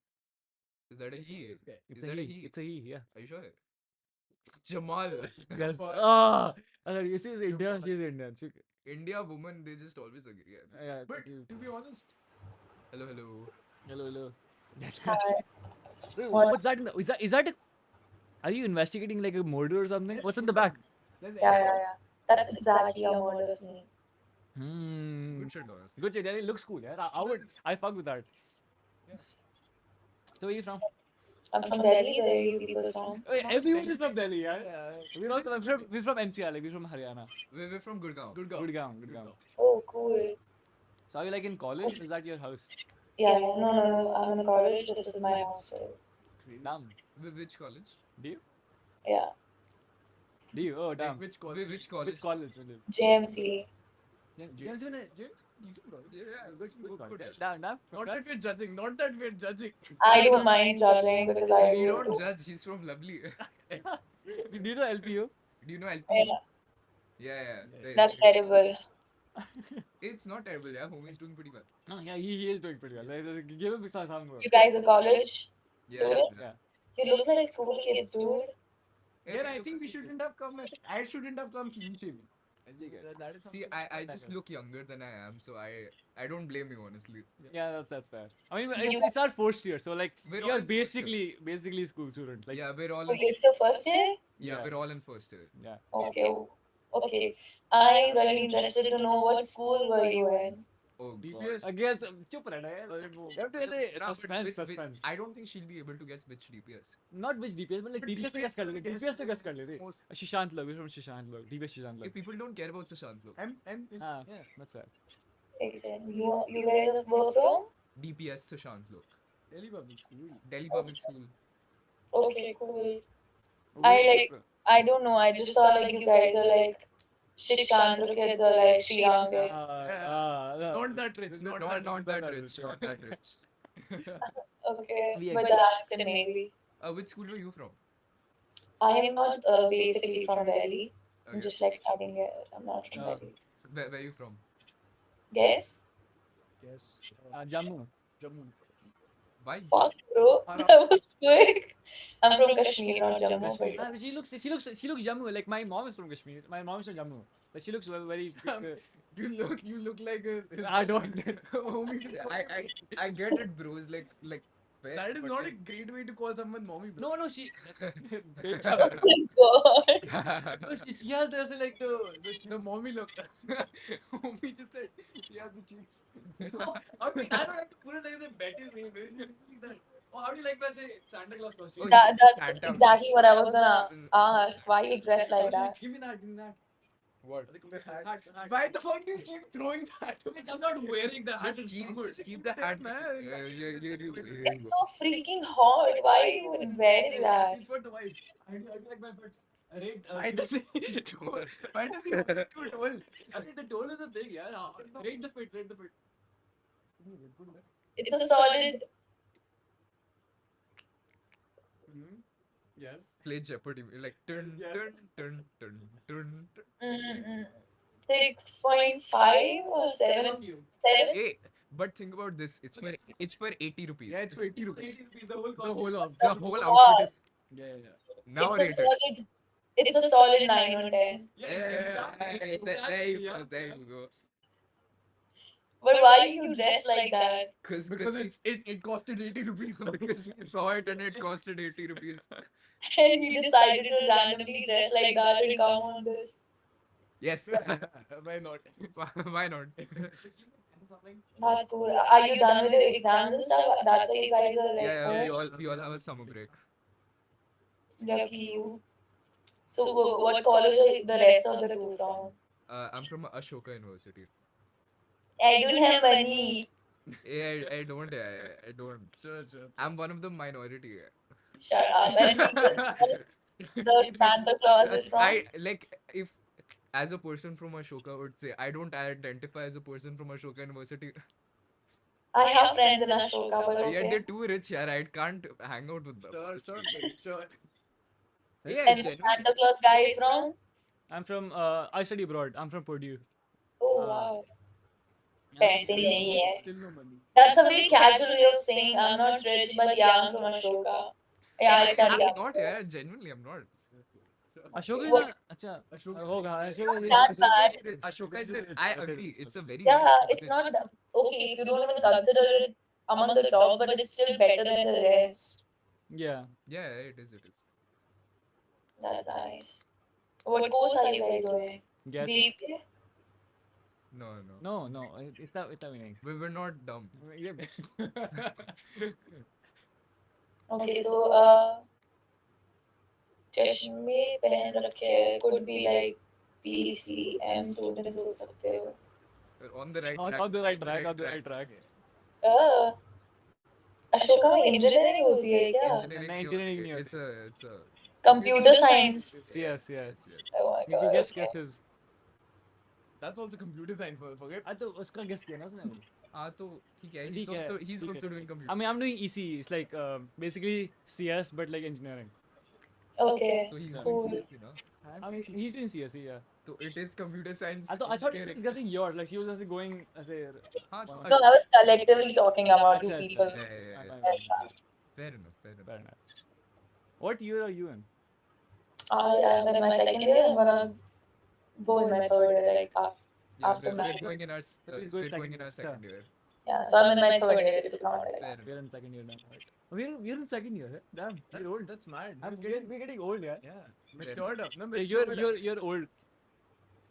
Is that a he? It's Is a that a he. he? It's a he. Yeah. Are you sure? Jamal. Yes. Ah. You see, she's Indian. She's Indian. India woman, they just always agree. I feel. Yeah. But to be honest, Hello, hello. Hello, hello. Hi. Wait, What? what's that? Is that? Are you investigating like a murder or something? What's in the back? there's Yeah. That's exactly a murder scene. Hmm. Good shit, honestly. Good shit. Yeah, it looks cool. Yeah, I would. I fuck with that. Yeah. So where you from? I'm from Delhi. Where are you people from? Wait, everyone is from Delhi. Yeah. Yeah. We're also. We're from NCR. Like we're from Haryana. We're from Gurgaon. Gurgaon. Oh, cool. So are you like in college? Is that your house? Yeah. No. I'm in college. This is my hostel. Damn. Which college? Do you? Yeah. Do you? Oh, damn. Which college? Which college? Which college? James. JMC. James, James, decent college. Yeah, good. Damn. Not Congrats. that we're judging. Not that we're judging. I don't mind judging because I. We don't judge. He's from Lovely. Do you know LPU? Do you know LP? Yeah, Yeah. that's terrible. It's not terrible. Yeah, homie's doing pretty well. No, yeah, he is doing pretty well. Give him some work. You guys are college Yeah. students? Yeah. You look like school kids, dude. Yeah, I think we shouldn't have come. I shouldn't have come clean shaven. That is See, something I that just look younger than I am, so I don't blame you honestly. Yeah, that's fair. I mean, You- it's our first year, so like We're we all are in first year. basically school students. Like Yeah, we're all Oh, in, it's your first year? yeah, we're all in first year. yeah. Okay. I'm really interested to know what school were you in? Oh god. DPS. Again, chup rehna yaar. You have to say Nah, but suspense. I don't think she'll be able to guess which DPS. Not which DPS, but like But DPS to guess kar le. DPS DPS to guess kar le. most- Shishant Log, we're from Shishant Log. DPS Shishant Hey, Log. people don't care about Sushant look. Ah, yeah. that's fair. Excellent. You guys were from? DPS Sushant look. Delhi public school. Delhi Public School. Okay, cool. I don't know. I just thought like you guys are like Shikshandra kids or like Shriram kids. Not that rich. Not that rich. Not that rich. Okay, We but expect- the accent maybe. Which school were you from? I am not basically from Delhi. I'm Okay. just like studying here. I'm not from Oh. Delhi. So where are you from? Guess? Yes. Jammu. Jammu. Why? Fuck, bro. That was quick. I'm from Kashmir, not Jammu. Kashmir. But She looks Jammu. Like my mom is from Kashmir. My mom is from Jammu. But she looks very. You look like a. I don't. homie. I get it, bro. It's like where, That is but not a like- great way to call someone mommy. Bro. No, she. oh my god. No, she has this like The mommy look. Homie just said she has the cheeks. I don't have to put it like the better way. Oh, how do you like my say Santa Claus costume? Oh, That's Santa. exactly what I was gonna ask. Why you dress like that? Give me that. What? Hat. Why the fuck do you keep throwing that? I'm not wearing the hat. Just It's keep the hat. man. It's so freaking hot. Why are you even wearing that? It's for the vibes. I like my foot. Rate, Why does he Why does he want to do it all? I think the toll is a thing, yeah. Rate the fit. It's a solid. Yes. Play Jeopardy. Like turn, Yes. turn. 6.5 or 7? 7? Hey, but think about this. It's for 80 rupees. Yeah, it's for 80 rupees. The whole The whole of The whole Wow. outfit is yeah. now It's a rated. solid. It's a solid 9 or 10. There you go. But why you dress like that? Because it costed 80 rupees. because we saw it and it costed 80 rupees. And you decided to randomly dress like that and come on this. Yes. Why not? Why not? That's cool. Are you done with the exams and stuff? That's why you guys are like, Yeah, we all have a summer break. lucky you. So, what college are the rest of the two from? I'm from Ashoka University. I don't have money. Yeah, I don't. I don't. Sure. I'm one of the minority. Shut up. And the Santa Claus is from. I like if as a person from Ashoka would say I don't identify as a person from Ashoka University. I have friends in Ashoka, but Yeah, okay. they're too rich, yeah. I can't hang out with them. Sure. Yeah, And the genuinely. Santa Claus guy is from. I'm from I study abroad. I'm from Purdue. Oh Uh, wow. yeah. पैसे नहीं है. Still no money. That's a very casual way of saying I'm not rich, but yeah, I'm from Ashoka. Yeah, I study I'm up. not, yeah. Genuinely, I'm not. Ashoka is What? not. अच्छा Ashoka होगा. Ashoka is That rich. bad. Ashoka is. It is I rich, it is agree. rich, It's a very Yeah, rich it's place. not okay if you don't even consider it among the top, but it's still better than the rest. Yeah. Yeah, it is. It is. That's nice. What course are you guys doing? Guess. BPA? No, no. No. इतना भी नहीं. We were not dumb. ये Okay, so चश्मे पहन रखे could be like PCM students हो सकते हो. We're on the right track. on the right track. On the right track. Uh, Ashoka में इंजीनियरिंग होती है क्या? Engineering. नहीं, engineering नहीं It's a. Computer science. Yes. Yes. Oh my You god. guess okay. his. That's also computer science, motherfucker. I तो उसका guess किया ना उसने. हाँ तो ठीक है. ठीक है, He's ठीक also है. doing computer. I mean, I'm doing EC. It's like basically CS, but like engineering. Okay. So he's Cool. doing CSE, no? I mean, he's doing CSE, yeah. So it is computer science. I thought she engineering. was guessing yours. Like she was just going as a. हाँ, No, No, I was collectively talking about you अच्छा, people. Yeah, yeah, yeah. Fine, Yes, fine, Fair enough. Fair enough. fair enough. What year are you in? I'm in my second year. I'm gonna go in my third year, like Yeah, after we're math. going in our He's we're going going in our second second year. Yeah, so I'm in my third year if you count like Fair that. enough. We're in second year now. Right? We're in second year. Eh? Damn, we're old. That's mad. We're getting old, yeah. Yeah. Fair Matured up. No, Hey, matured up. you're old.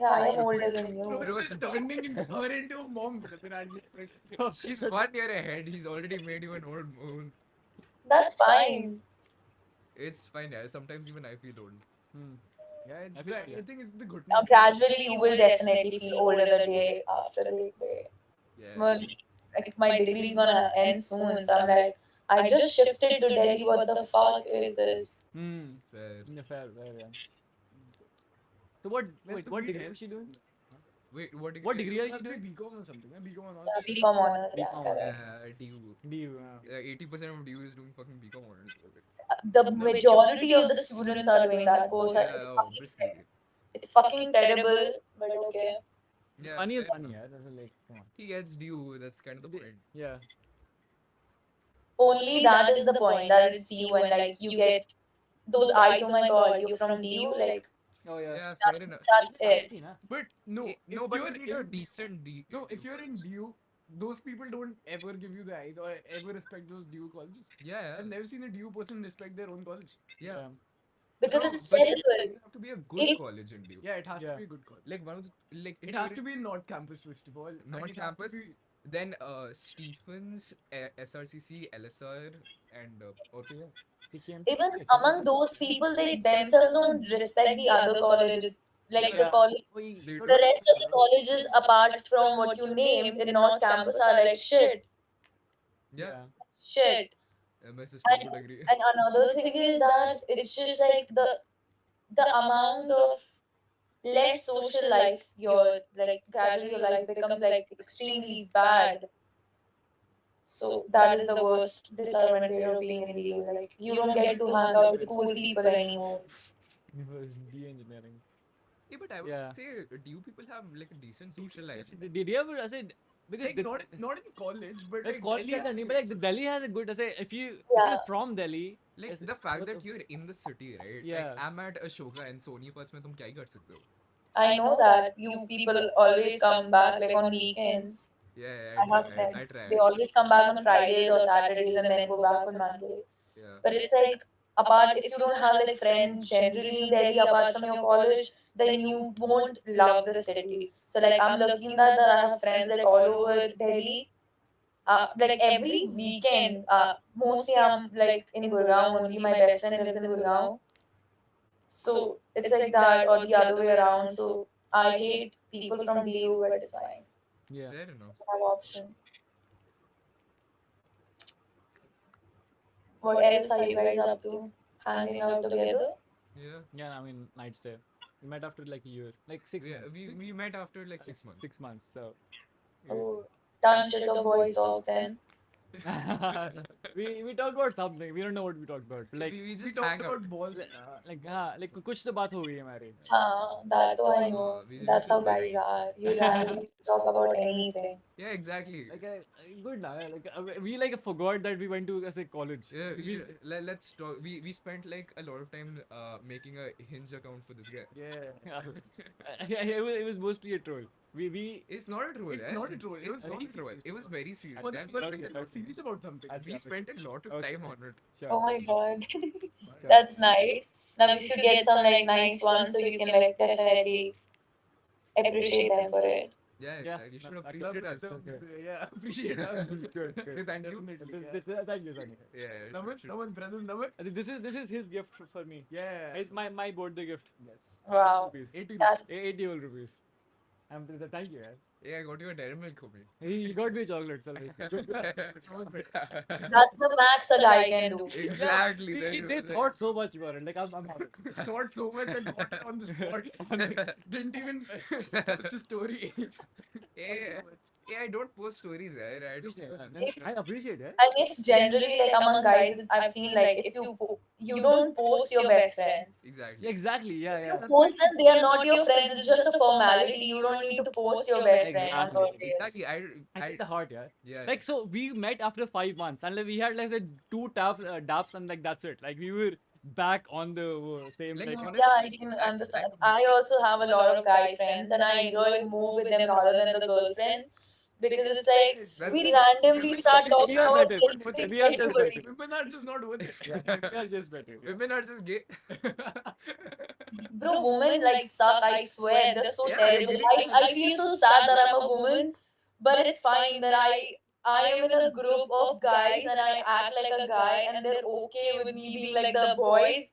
Yeah, I am older than Bro, you. it's just turning her into a mom. She's 1 year ahead. He's already made you an old moon. That's fine. It's fine, yeah. Sometimes even I feel old. Hmm. Yeah, I feel- I think it's the good. Now, gradually, you will definitely feel older the day after the day. Yeah. Well, like my degree is gonna end soon, so I'm like, I just shifted to Delhi. What the fuck is this? Hmm. Fair. Yeah, fair, yeah. So what? Wait, the what weed degree is. is she doing? Wait, what degree? What degree are you Must be doing? BCom or something. Yeah, BCom or not. Yeah, BCom honors. Yeah, BCom correct. DU. DU. 80% of DU is doing fucking BCom honors. The majority of the students are doing that course. Yeah, It's fucking, obviously. it's fucking terrible, but okay. Yeah. Money is money, yeah. That's like, come on. He gets DU. That's kind of the point. Yeah. Only that is the point that it's DU and like you get those eyes. Oh my god, you're from DU. Like Oh Yeah, that's, fair enough. that's it. But no, Eh, if no, but you're you need a in, decent D. no, if you're in DU, those people don't ever give you the eyes or ever respect those DU colleges. Yeah, I've never seen a DU person respect their own college. yeah. Because No, it's but terrible. you have to be a good If- college in DU. Yeah, it has Yeah. to be a good college. Like one of the if It you're has to in- be North Campus first of all. and North it has to Campus? be- Then Stephens, SRCC, LSR, and okay, yeah. Even among those people, they themselves don't respect the other college. Like the Yeah. college, They the rest of the colleges apart from what you named in North Campus are like shit, Yeah, shit. my sister would agree. And another thing is that it's just like the amount of less social life your like gradually your life becomes like extremely bad. So that is the worst disadvantage of being in DU. Like you don't get to hang out with cool people anymore. D engineering. Yeah, but I would Yeah. say DU people have like a decent social life. Did you ever? I said because Like, the, not in college, but like like college Delhi has has that, to but be- like the Delhi has a good. I say if you're Yeah. from Delhi, Like it's- the fact what that the- you're in the city, right? Yeah. Like I'm at Ashoka and Sonipat में तुम क्या ही कर सकते हो? I know that you people always come back like on weekends. Yeah, I have I friends. try. They always come back on Fridays or Saturdays and then go back on Monday. Yeah. But it's like apart if you don't have like friends generally in Delhi apart from your college, then you won't love the city. So like I'm lucky in that I have friends like all over Delhi. Like every weekend, mostly I'm like in Gurgaon only. My best friend lives in Gurgaon. So it's like that or the other way around. So I hate people from DU, but it's fine. yeah. Fair enough. I have option. What else are you guys up to? Hanging out together? Yeah. Yeah, I mean, night stay. We met after like a year, like 6 months. We met after like 6 months. 6 months. So Oh, ton shit of boys talks then. we talked about something. We don't know what we talked about. But like we We just talked hang out. about balls. like कुछ तो बात हो गई हमारी. That though I know. we That's how just guys are. You randomly talk about anything. Yeah, exactly. Like good now. Like we like forgot that we went to as a college. Yeah, we, let's talk. We spent like a lot of time making a Hinge account for this guy. Yeah. it was mostly a troll. We It's not a troll. It's eh? not a troll. It was It's not very a troll. serious. It was very serious. But, Damn but serious. we were serious about something. That's- We spent a lot of Okay. time on it. sure. Oh my god. sure. That's nice. Now if you get some like nice ones, so you can like definitely appreciate them for it. Yeah, Yeah, you should no, I appreciate us. Yeah, appreciate us. Good, good. Thank you. Definitely, Thank you, Sunny. Yeah. Naman, brother, Naman. I think this is his gift for me. Yeah. It's my birthday gift. Yes. Wow. Rupees. 80 That's 80 old rupees. Thank you, man. Yeah, I got you a Dairy Milk, homie. He got me a chocolate. So like, that's the max a guy can do. Exactly. See, there you they go. thought so much about it. Like I'm happy. thought so much and got it on the spot. Didn't even post a story. Yeah, I don't post stories, right? I appreciate it. And if generally like among guys, I've seen like if you don't post your best friends. Exactly. Exactly. Yeah, yeah. Post them, they are not your friends. It's just a formality. You don't need to post your best friend on Exactly. birthdays. Exactly. I get the heart, yeah. Yeah. Like so, we met after 5 months, and like we had like said 2 daps, and like that's it. Like we were back on the same Like, like. honestly, Yeah, I can understand. I also have a lot of guy friends, and I enjoy more with them rather than the girlfriends because it's like That's- we randomly start We talking are about better. anything, We are just anybody. better. Women are just not worth it. We are just better. Yeah. Women are just gay. Bro, women like suck. I swear, they're so Yeah, terrible. I feel so sad that I'm a woman, but it's fine that I am in a group of guys and I act like a guy, and they're okay with me being like the boys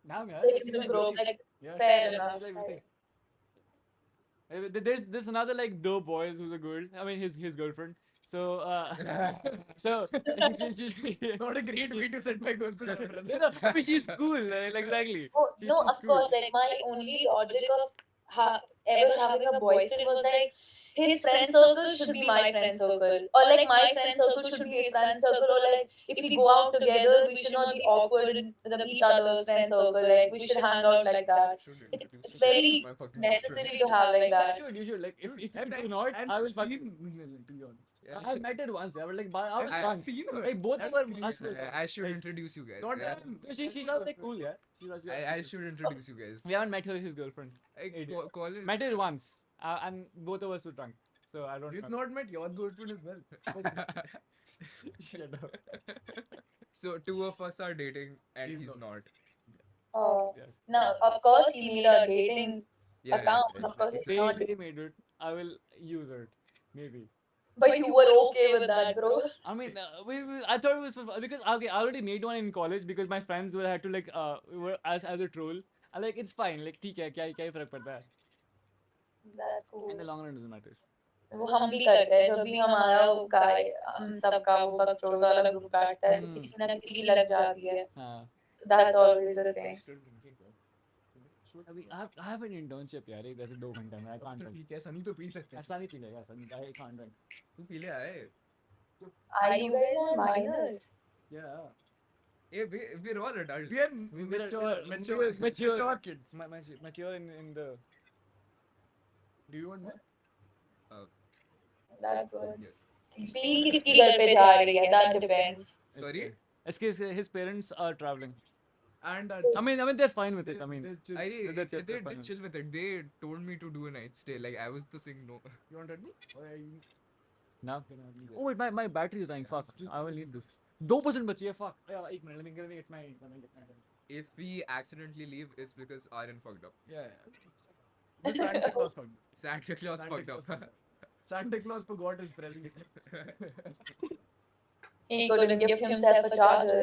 Now, yeah. like in the group. Like Yeah, fair she's enough. like, we think. There's another like the boys who's a girl. I mean his girlfriend. So so Not a great way to set my girlfriend up, brother. no, but she's cool. Like exactly. Oh, She's no, just of course. cool. Like my only logic of ever having a boyfriend was like his friend circle should be my friend circle, or like my friend circle should be his friend circle, or like if we go out together, we should not be awkward in each other's friend circle. Like we should hang out like that. It's very necessary to have like that. You should like if you And do not, and I will I've fuck. seen Mel, to be honest. I met her once. I was like, I was I've drunk. seen her. Like both of I've us. seen her. I should introduce you guys. Not yeah. them. She sounds like cool, yeah. She was. I should introduce you guys. We haven't met his girlfriend. College. Met her once, and both of us were drunk. So I don't You've know. not met your girlfriend as well. Shut up. So two of us are dating and He's he's not. not. Oh, Yes. now of course he made a dating Yeah. account. yeah, Of course, it's They not. made it. I will use it. Maybe. But you were okay with that, bro. I mean, I thought it was because okay, I already made one in college because my friends were had to like were as a troll. I like it's fine. Like ठीक है क्या क्या फर्क पड़ता है? That's cool. In the long run, doesn't matter. वो हम भी करते हैं जब भी हमारा वो गाय हम सबका वो बकचोद वाला ग्रुप बैठता है तो किसी ना किसी की लग जाती है. हाँ. So that's always the thing. अभी I have an internship यार एक ऐसे 2 घंटे में I can't drink. ठीक है, सनी तो पी सकते हैं. ऐसा नहीं पीलेगा सनी I can't drink. तू पी ले आए. Are you guys not minor? Yeah. Yeah, we're all adults. We are We're mature kids. Mature in the. Do you want more? That's good. Yes. P किसकी घर पे जा रही है? That depends. Sorry. His parents are traveling. And I mean they're fine with it. I mean, they're chill. They they're fine with chill with it. They told me to do a night stay. Like I was the saying no. You wanted me? Or are you... now. Oh wait, my battery is dying. Fuck. I will need this. 2% बची है. Fuck. Yeah, 1 minute. Let me get my. If we accidentally leave, it's because Aryan fucked up. Yeah. But Santa Claus fucked. Santa Claus fucked up. Santa Claus forgot his presents. He couldn't give himself a charger.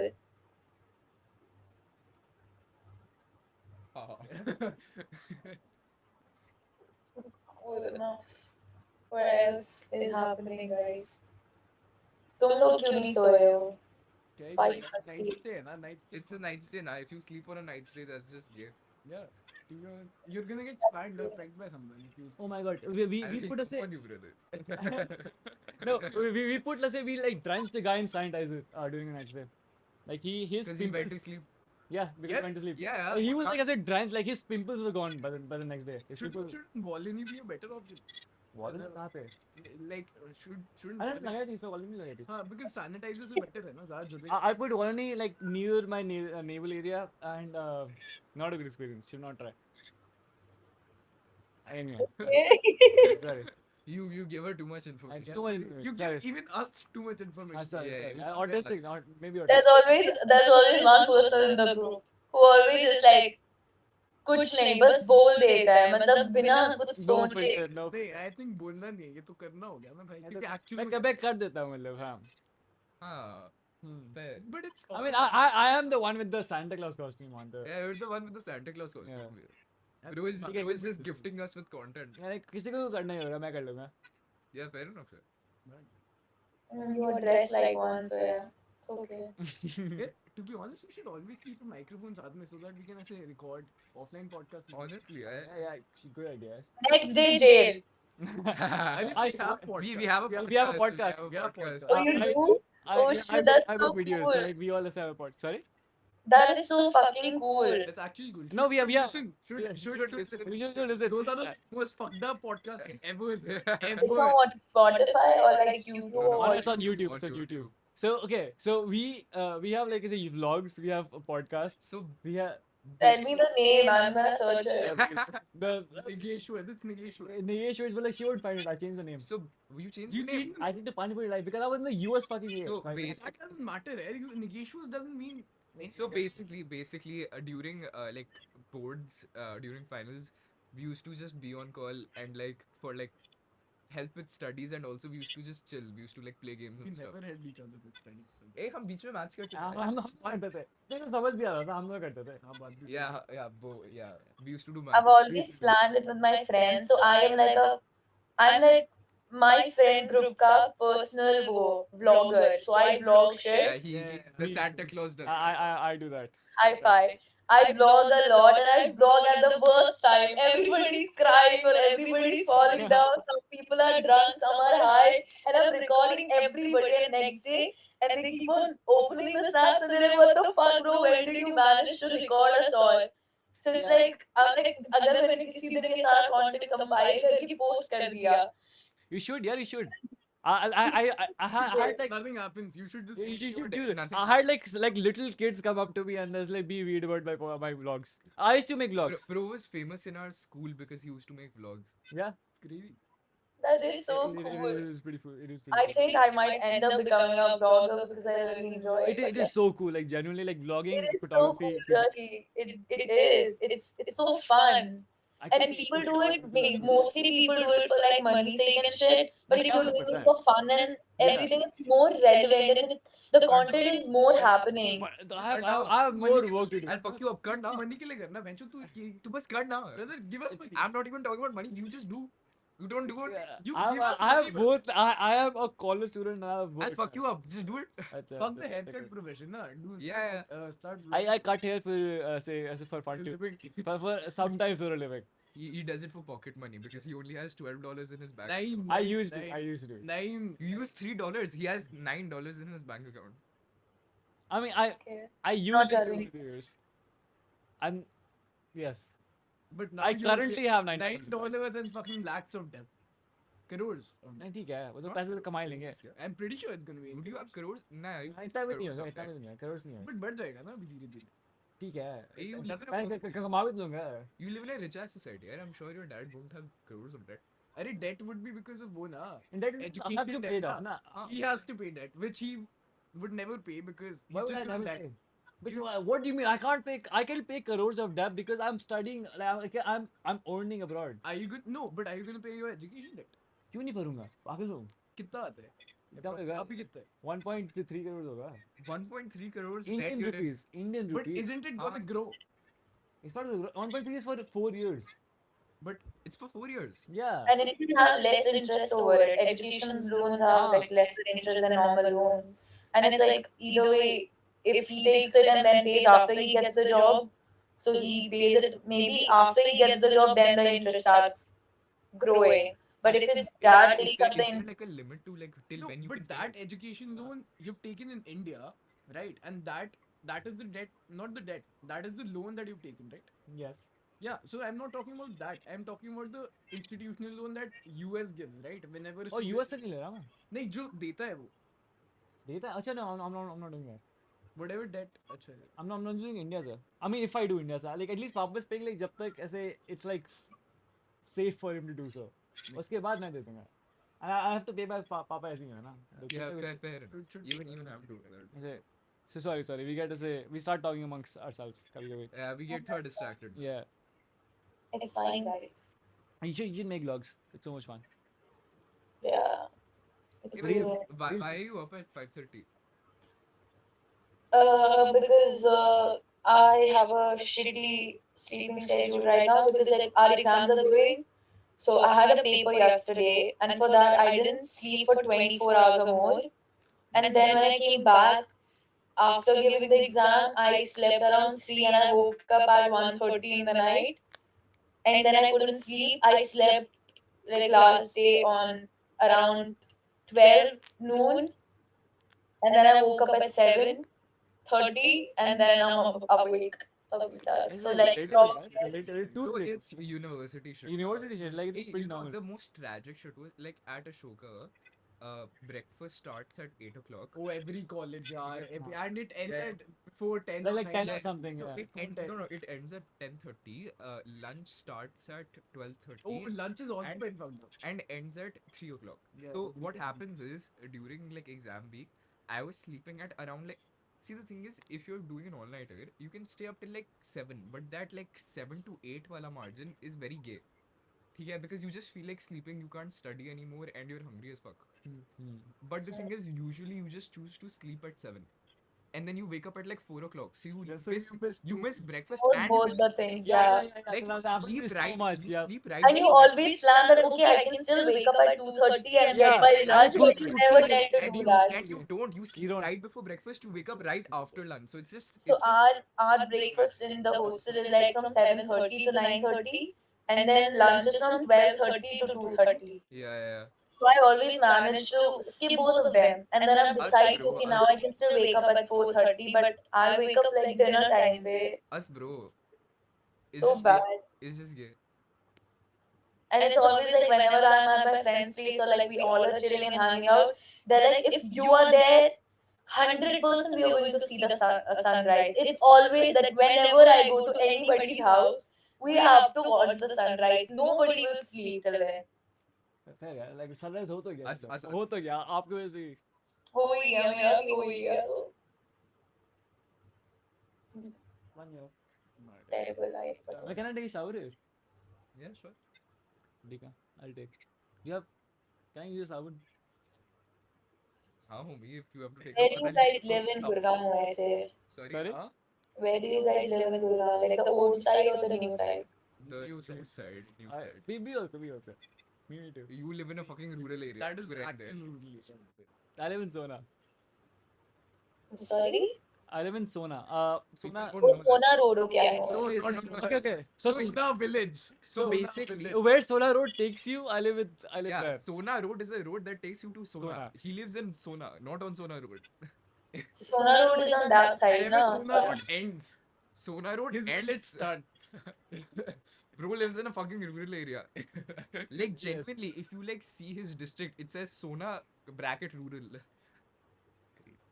Good enough. What else is happening, guys? तुम लोग क्यों नहीं सोए हो? क्या ही Five night thirty. Stay है ना night stay It's a night stay now. If you sleep on a night stay, that's just gay. yeah you're gonna get spanked or pecked by someone if you Oh my god. We I mean, put a come say. on, you brother. No, we put, let's say we like drenched the guy in sanitizer during the night stay. Like his Because he went to pimples. sleep. Yeah, because Yeah, he went to sleep. yeah, He was huh? like I said drenched. Like his pimples were gone by the next day. His pimples. should Volini be a better option Wallet कहाँ पे? like shouldn't अरे Volini लगाई थी इसमें wallet नहीं लगाई थी. हाँ because sanitizer से better है ना ज़्यादा जुड़े I put Walani like near my naval area and not a good experience. Should not try. Anyway, sorry. You give her too much I information. too much. you sorry. give even us too much information Sorry, Yeah, sorry. yeah, Autistic, not maybe autistic. there's always one person in the group who always just like कुछ नहीं बस बोल देता है मतलब बिना कुछ No सोचे. filter, no. नहीं I think बोलना नहीं है ये तो करना हो गया ना भाई क्योंकि मैं actually कभी कर देता हूँ मतलब हाँ. Ah, fair. but it's I mean, I am the one with the Santa Claus costume on the. Yeah, you're the one with the Santa Claus costume. Yeah. Bro is, ठीक bro है, is just gifting us with content. यार किसी को करना ही होगा मैं कर लूँगा. Yeah, fair enough. Yeah. You were dressed like one, so yeah, it's okay. Yeah, to be honest, we should always keep a microphone साथ में so that we can ऐसे record offline podcast. Honestly, Yeah, good idea. Next day jail. I mean, I we have swear- we have a we have a podcast. podcast. We have a podcast. Oh, you I- do? Oh I shit, book- that's I so book videos, cool. so like we all have a podcast. Sorry? That is so fucking cool. That's actually good. No, we are. Listen, Yeah, should listen. We should listen. Those are the most fucked up podcasts ever. It's ever. on what, Spotify or like YouTube No, no, or Oh, what? it's on YouTube. It's on YouTube. So okay, so we have like I say vlogs. We have a podcast. So We have Tell me the name, I'm gonna search it. the Nigeshwar, it's Nigeshwar. Nigeshwar, but like she would find it. I changed the name. so you changed You the name. changed I think the Pani Puri life because I was in the US fucking year. So So I- basic- That doesn't matter, eh? Nigeshwar doesn't mean. So basically, during like boards, during finals, we used to just be on call and like for like help with studies, and also we used to just chill. We used to like play games we and stuff. never helped each other with studies. एक हम बीच में maths करते हम लोग करते थे. नहीं तो समझ गया था हम लोग करते थे. हाँ, बात भी सही Yeah, है. yeah. We used to do I've maths. always planned it with my friends, so I'm like my friend group ka personal vlogger. So I vlog Yeah, shit. he's the Me Santa too. Claus. I do that. High five. I vlog a lot and I vlog at the worst time. Everybody's crying or everybody's falling down. Some people are drunk, some are high, and I'm recording everybody. And next day, and they keep on opening the snaps and they're like, "What the fuck, bro? When did you manage to record us all?" So it's like, I'm like, अगर मैंने किसी दिन ये सारा content compile करके post कर दिया. You should, yeah, you should. I had like Nothing happens. You should just. you should should, do it. nothing I had like little kids come up to me and just like be weird about my vlogs. I used to make vlogs. Bro was famous in our school because he used to make vlogs. Yeah, It's crazy. That is so it cool. is pretty cool. It is pretty I cool. think I might end up becoming a vlogger because I really enjoy it. It is so cool. Like genuinely, like vlogging, It is so photography. cool, really. It is. It's so fun. I And think- people do it, mostly people do it for like money's sake and shit. But if you're doing it for fun and everything, it's more relevant and the content is more happening. But I have more work to do. I'll fuck you up. कर ना. Money के लिए करना बेंचो तू तू बस कर ना. brother give us money. I'm not even talking about money. You just do. You don't do it. You I give us have money, but- both. I am a college student. And I have I'll work. fuck you up. Just do it. अच्छा, Fuck the अच्छा, haircut okay. profession, na. Do Yeah, start. I cut hair for say as for fun too. For sometimes for a living. He does it for pocket money because he only has $12 in his bank. Nine. I used to. I used to do it. Nine. You use $3. He has $9 in his bank account. I mean, Okay. I Not used it judging. over the years. And yes, But now I you currently have $9 and fucking lakhs of debt. Crores. नहीं ठीक है वो तो पैसे तो कमा ही लेंगे. I'm pretty sure it's gonna be. Would you have crores? Nah, you इतना भी नहीं crores होगा of इतना that. भी नहीं है करोड़ नहीं है. But बढ़ जाएगा ना अभी धीरे धीरे. ठीक है. You live in मैं a कमा भी तो लूँगा. you live in a rich ass society, and I'm sure your dad won't have crores of debt. अरे debt would be because of वो ना. And that I have Education to debt pay it off ना. ना. He has to pay debt, which he would never pay because Why he's would I just never not that. pay? But what do you mean? I can't pay. I can pay crores of debt because I'm studying. Like I'm earning abroad. Are you good? No, but are you gonna pay your education debt? क्यों नहीं भरूंगा? पागल हूँ. कितना आता है? कितना होगा? अभी कितना है? 1.3 crores होगा. 1.3 crores debt Indian you're in. rupees. Indian But rupees. isn't it gonna हाँ. grow? It's not 1.3 is for 4 years. But It's for 4 years. Yeah. And it can have less interest over it. Education loans have like lesser interest than normal loans. And it's like either way, if he takes it and then pays after he gets the job, so he pays it maybe after he gets the job, then the interest starts growing. But if his dad Is takes there, up is the there like a limit to like till no, when you but can pay that it? education loan you've taken in India, right? And that is the debt, not the debt. That is the loan that you've taken, right? Yes. Yeah. So I'm not talking about that. I'm talking about the institutional loan that US gives, right? Whenever a Oh, student US से नहीं ले रहा मैं. नहीं जो देता है वो देता है. अच्छा no, I'm not doing that. whatever debt. अच्छा है. I'm not doing India sir. I mean if I do India sir, like at least Papa is paying like जब तक ऐसे it's like safe for him to do so. उसके बाद मैं दे दूंगा. I have to pay back Papa ऐसे ही है ना. Yeah, Like, fair. should- Even have to do that. ऐसे- So sorry. We get to say we start talking amongst ourselves. कभी कभी. Yeah, we get third distracted. Yeah. it's fine, guys. You should make vlogs. It's so much fun. Yeah. It's Hey, cool. why are you up at 5:30? Because I have a shitty sleeping schedule right now because like our exams are going. So I had a paper yesterday, and for that I didn't sleep for 24 hours or more. And then when I came back after giving the exam, I slept around 3 and I woke up at 1:30 in the night. And then I couldn't sleep. I slept like last day on around 12 noon, and then I woke up at 7:30, and then I'm awake. So like probably It's too So quick. it's university shit. University shit, like it's Hey, pretty you know, normal. the most tragic shit was like at Ashoka, breakfast starts at 8 o'clock. Oh, every college, yeah. Yeah. And it ends Yeah. at before 10 Like or 10 or 9. something. So Yeah. it ends at 10:30. Lunch starts at 12:30. Oh, lunch is also And- been fucked up. and ends at 3 o'clock. Yeah, So we what can- happens is during like exam week, I was sleeping at around like. See, the thing is, if you're doing an all nighter, you can stay up till like 7, but that like 7 to 8 wala margin is very gay. Yeah, because you just feel like sleeping, you can't study anymore, and you're hungry as fuck. Hmm. But the thing is, usually you just choose to sleep at 7, and then you wake up at like 4 o'clock. So you Yeah, so miss you miss you two miss things. breakfast both, and you both miss the things, Yeah. yeah. like That happens sleep is too right. much. You Yeah. sleep right. And you before always plan that okay, I can still wake up at 2:30 and Yeah, get my and lunch, it's good but you to never see tend to and do you that. and you don't. You sleep don't. right before breakfast. You wake up right after lunch. So it's just So it's just our breakfast in the hostel is like from 7:30 to 9:30, and then lunch is from 12:30 to 2:30. yeah. So I always manage to skip both of them, and then I'm Us, deciding bro, okay now us. I can still wake up at 4:30, but I wake up like dinner time, babe. Us, bro. It's So just gay. bad. It's just gay. And it's always like whenever I'm at my friend's place or like we all are chilling and hanging out, they're like, if you are there, 100% we are going to see the sunrise. It's always that whenever I go to anybody's house, we have to watch the sunrise. Nobody will sleep till then. Fair है. Like sunrise हो तो गया. Us- us- हो तो गया. आपकी वजह से. हो ही गया मेरा भी हो ही गया तो 1 year. terrible life. Wait, can I take a shower here? Yeah, sure. Dika, I'll take. Do you have? Can I use a sabun? How, homie? If you have to take. Where do you guys live in Gurgaon? ऐसे? Sorry. Sorry? Huh? Where do you guys live in Gurgaon? Like the old side or the new side? The New new side. side. New I, side. me also. Me too. You live in a fucking rural area. That is correct there. absolutely. I live in Sona. Sorry? I live in Sona. Sona. People Oh, don't know Sona Road. Okay, I know. So it's Not not- Sona. Okay. So, Sona village. So Sona basically- village. where Sona Road takes you, I live Yeah, there. Sona Road is a road that takes you to Sona. Sona. He lives in Sona, not on Sona Road. So Sona Road is on that side, Wherever na? Sona road ends, Sona Road his village ends. starts. Bro lives in a fucking rural area. Like genuinely, if you like see his district, it says Sona bracket rural.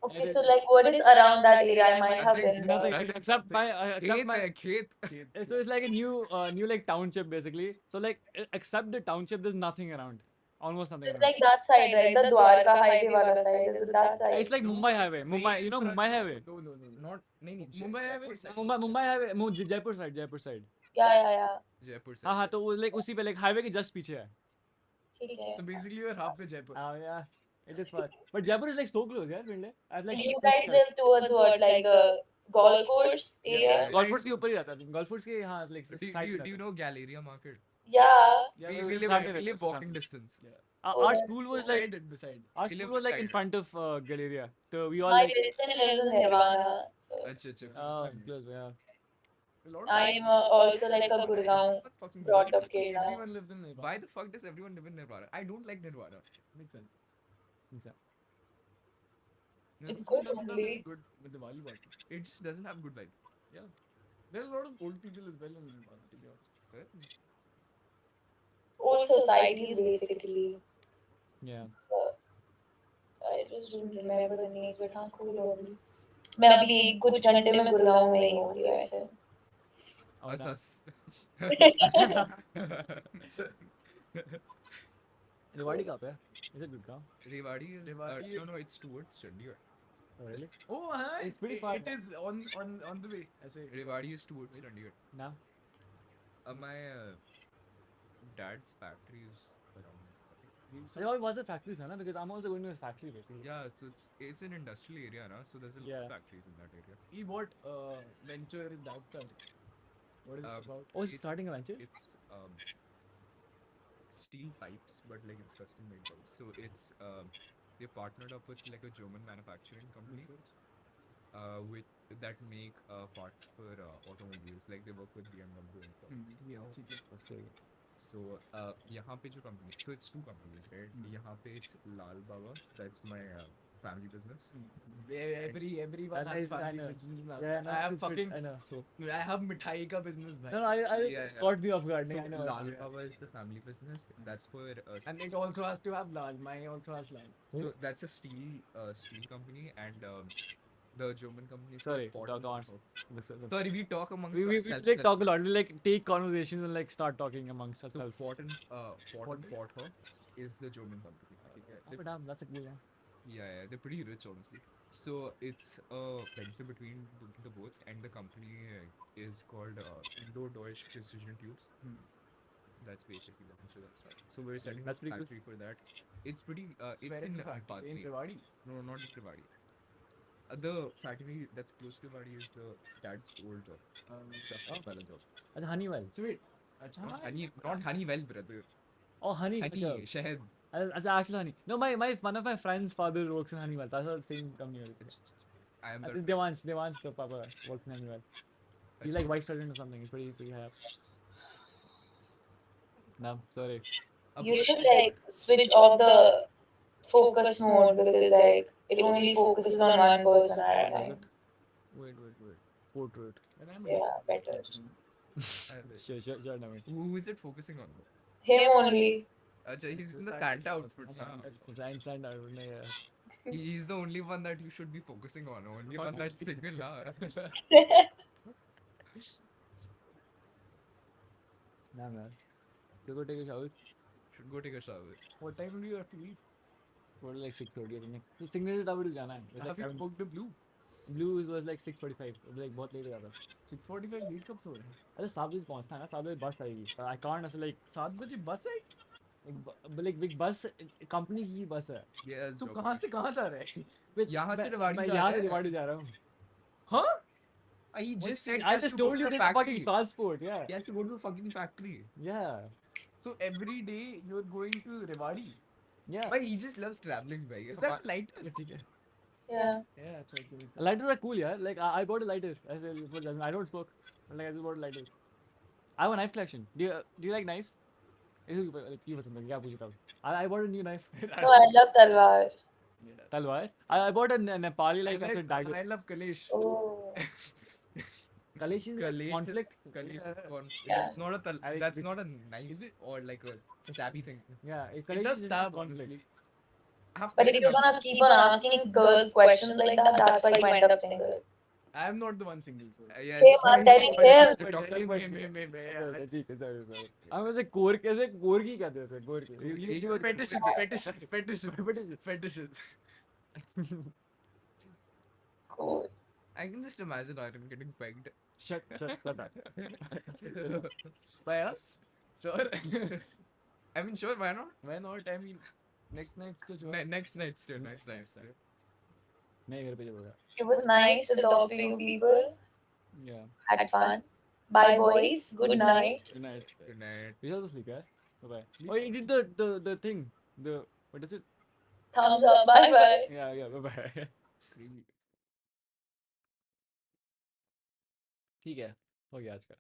Okay, so like what is around that area? I might have Nothing. been Nothing there. except my Khet hai, khet. So it's like a new like township basically. So like except the township, there's nothing around. Almost So nothing. it's around. like that side, right? The Dwarka highway wala side. Is it that side? It's like Mumbai Highway. Mumbai, you know Mumbai Highway. No, not नहीं Mumbai Highway. Mumbai Highway, Jaipur side. Yeah. Jaipur side. हाँ तो वो like उसी पे like highway के just पीछे है. ठीक है. So basically, you're halfway Jaipur. Yeah, it is far. But Jaipur is like so close, yeah, Finlay. I was like You guys live towards what? Like the golf course area? Yeah. golf course के ऊपर ही रहता है. Golf course के हाँ like Do side you पे know Galleria Market? Yeah. Yeah, We, no, we it's live, Saturday, we live it's walking Saturday. distance. Yeah. Oh, Our that's school was beside like it, beside. our We school live was like beside in it. front of Galleria. So we all my like best friend lives in Nirvana. So Achha, achha, oh close by. close, yeah. A lot of I'm also like a Gurgaon What fucking brought weird. up kid now. everyone lives in Nepal. Why the fuck does everyone live in Nirvana? I don't like Nirvana. Makes sense. It's School good doesn't have any only. good with the Diwali party. It just doesn't have good vibe. There are a lot of old people as well in Nepal, to be honest. Old societies basically. Yeah. So, I just don't remember the names, but हाँ cool होगी. मैं अभी कुछ घंटे में गुड़गांव में ही होंगी वैसे. Oh, Us, damn. us. Rewadi कहाँ पे है? Is it Gurgaon? Rewadi is Rewadi no, is- no, it's towards Chandigarh. Oh really? Oh, huh? It's pretty far. It is on the way. I say. Rewadi is towards Chandigarh. Now. My dad's factory is around. There always was a factories, है ना? Because I'm also going to a factory basically. Yeah, so it's an industrial area, na? So there's a lot Yeah. of factories in that area. What venture is that? What is it about? Oh, he's starting a venture. It's steel pipes, but like it's custom made pipes. So it's they partnered up with like a German manufacturing company with that make parts for automobiles. Like they work with BMW and stuff. Yeah, That's great. So यहाँ पे जो company, so it's two companies, right? यहाँ पे it's Lal Baba, that's my family business. Everyone And has I family know. business now. Yeah, no, I have it's good. fucking I know. So I have mithai ka business, bhai. no, I Yeah, just yeah. caught me off guard. So I know. Lal Baba is the family business. That's for And it also has to have lal. Mine also has lal. so that's a steel company, and the German company is Sorry, called talk on. Porten. Sorry, we talk amongst We ourselves. like talk a lot. We like take conversations and like start talking amongst So ourselves. Porter is the German company. Okay? Oh, but damn, that's a cool one. Yeah, they're pretty rich, honestly. So it's a venture between the both, and the company is called Indo-Deutsche Precision Tubes. That's basically the venture that's started. So we're setting That's up a pretty cool. factory for that. It's pretty. It's Where is in the factory? In Patni. Rewadi. No, not in Trivadi. The factory that's close to Trivadi is the dad's old job. The Honeywell job. That's Honeywell. So wait. Acha, Not Honeywell, brother. Oh, honey. Honey, Acha. Shahid. That's actually honey. No, my one of my friends' father works in Honeywell. That's the same company. I am I that. think Devansh, the papa works in Honeywell. He's like vice president or something. He's pretty high up. No, sorry. You should like switch off the focus mode because like it only focuses on one person at a time. Wait. Portrait. when I'm Yeah, better. Sure, no, wait. Who is it focusing on? Him only. Acha, he's in the Santa Santa outfit. It's Nah. Stand out. Yeah. He's the only one that you should be focusing on. Only one that's single. Nah. Nah, man. So go take a shower. Should go take a shower. What time do you have to leave? Go to like 6:30 or something. So Signature Tower to jana hai. It's like Have you 7. booked the blue? Blue was like 6:45. It was like बहुत late हो जाता. 6:45 lead कब से हो रहा है? अरे 7 बजे पहुंचना है ना. 7 बजे बस आएगी. But I can't ऐसे like 7 बजे बस है? like big bus company की बस है. Yeah. तो कहाँ से कहाँ जा रहा है? Which यहाँ से मैं- रेवाड़ी मैं जा यहाँ रहा से है। रेवाड़ी जा रहा हूँ. Huh? He just said he I has just to go told to you the this factory. fucking transport. Yeah. He has to go to the fucking factory. Yeah. So every day you're going to Rewadi. Yeah. But he just loves traveling, bhai. Is that lighter? ठीक है. Yeah. Yeah, अच्छा okay. Lighters are cool, yeah. Like I bought a lighter. I said I don't smoke, but like I just bought a lighter. I have a knife collection. Do you like knives? You something? Yeah, पूछ रहा हूँ. I bought a new knife. No, I love Talwar. Talwar. I bought a Nepali like I said dagger. I love Kalesh. Oh. Kalesh is Kalesh conflict. Kalesh is Yeah. It's not a I- that's not a knife or like a stabby thing. Yeah, It Kalesh does is stab, conflict. honestly. But if you're gonna keep on asking girls questions like that, that's why you end up single. I am not the one single. So. Yeah, Hey, it's I'm not- telling him. You're talking Me, about- me, me, me. अच्छा, ठीक है, sorry. हम ऐसे गोरकी कहते हैं, गोरकी. Fetishes. Cool. I can just imagine Iron getting pegged. Shut up. By us? Sure. I mean, sure, why not? Why not? I mean, next night to join. Next night still. मैं घर पे जाऊँगा. It was nice to talk to you people. Yeah. Had fun. Bye, boys. Good night. Good night. Good night. You also sleep, yeah? Bye bye. Sleep. Oh, you did the thing. The what is it? Thumbs up. Bye bye. Yeah, bye bye. Crazy. ठीक है हो गया आज का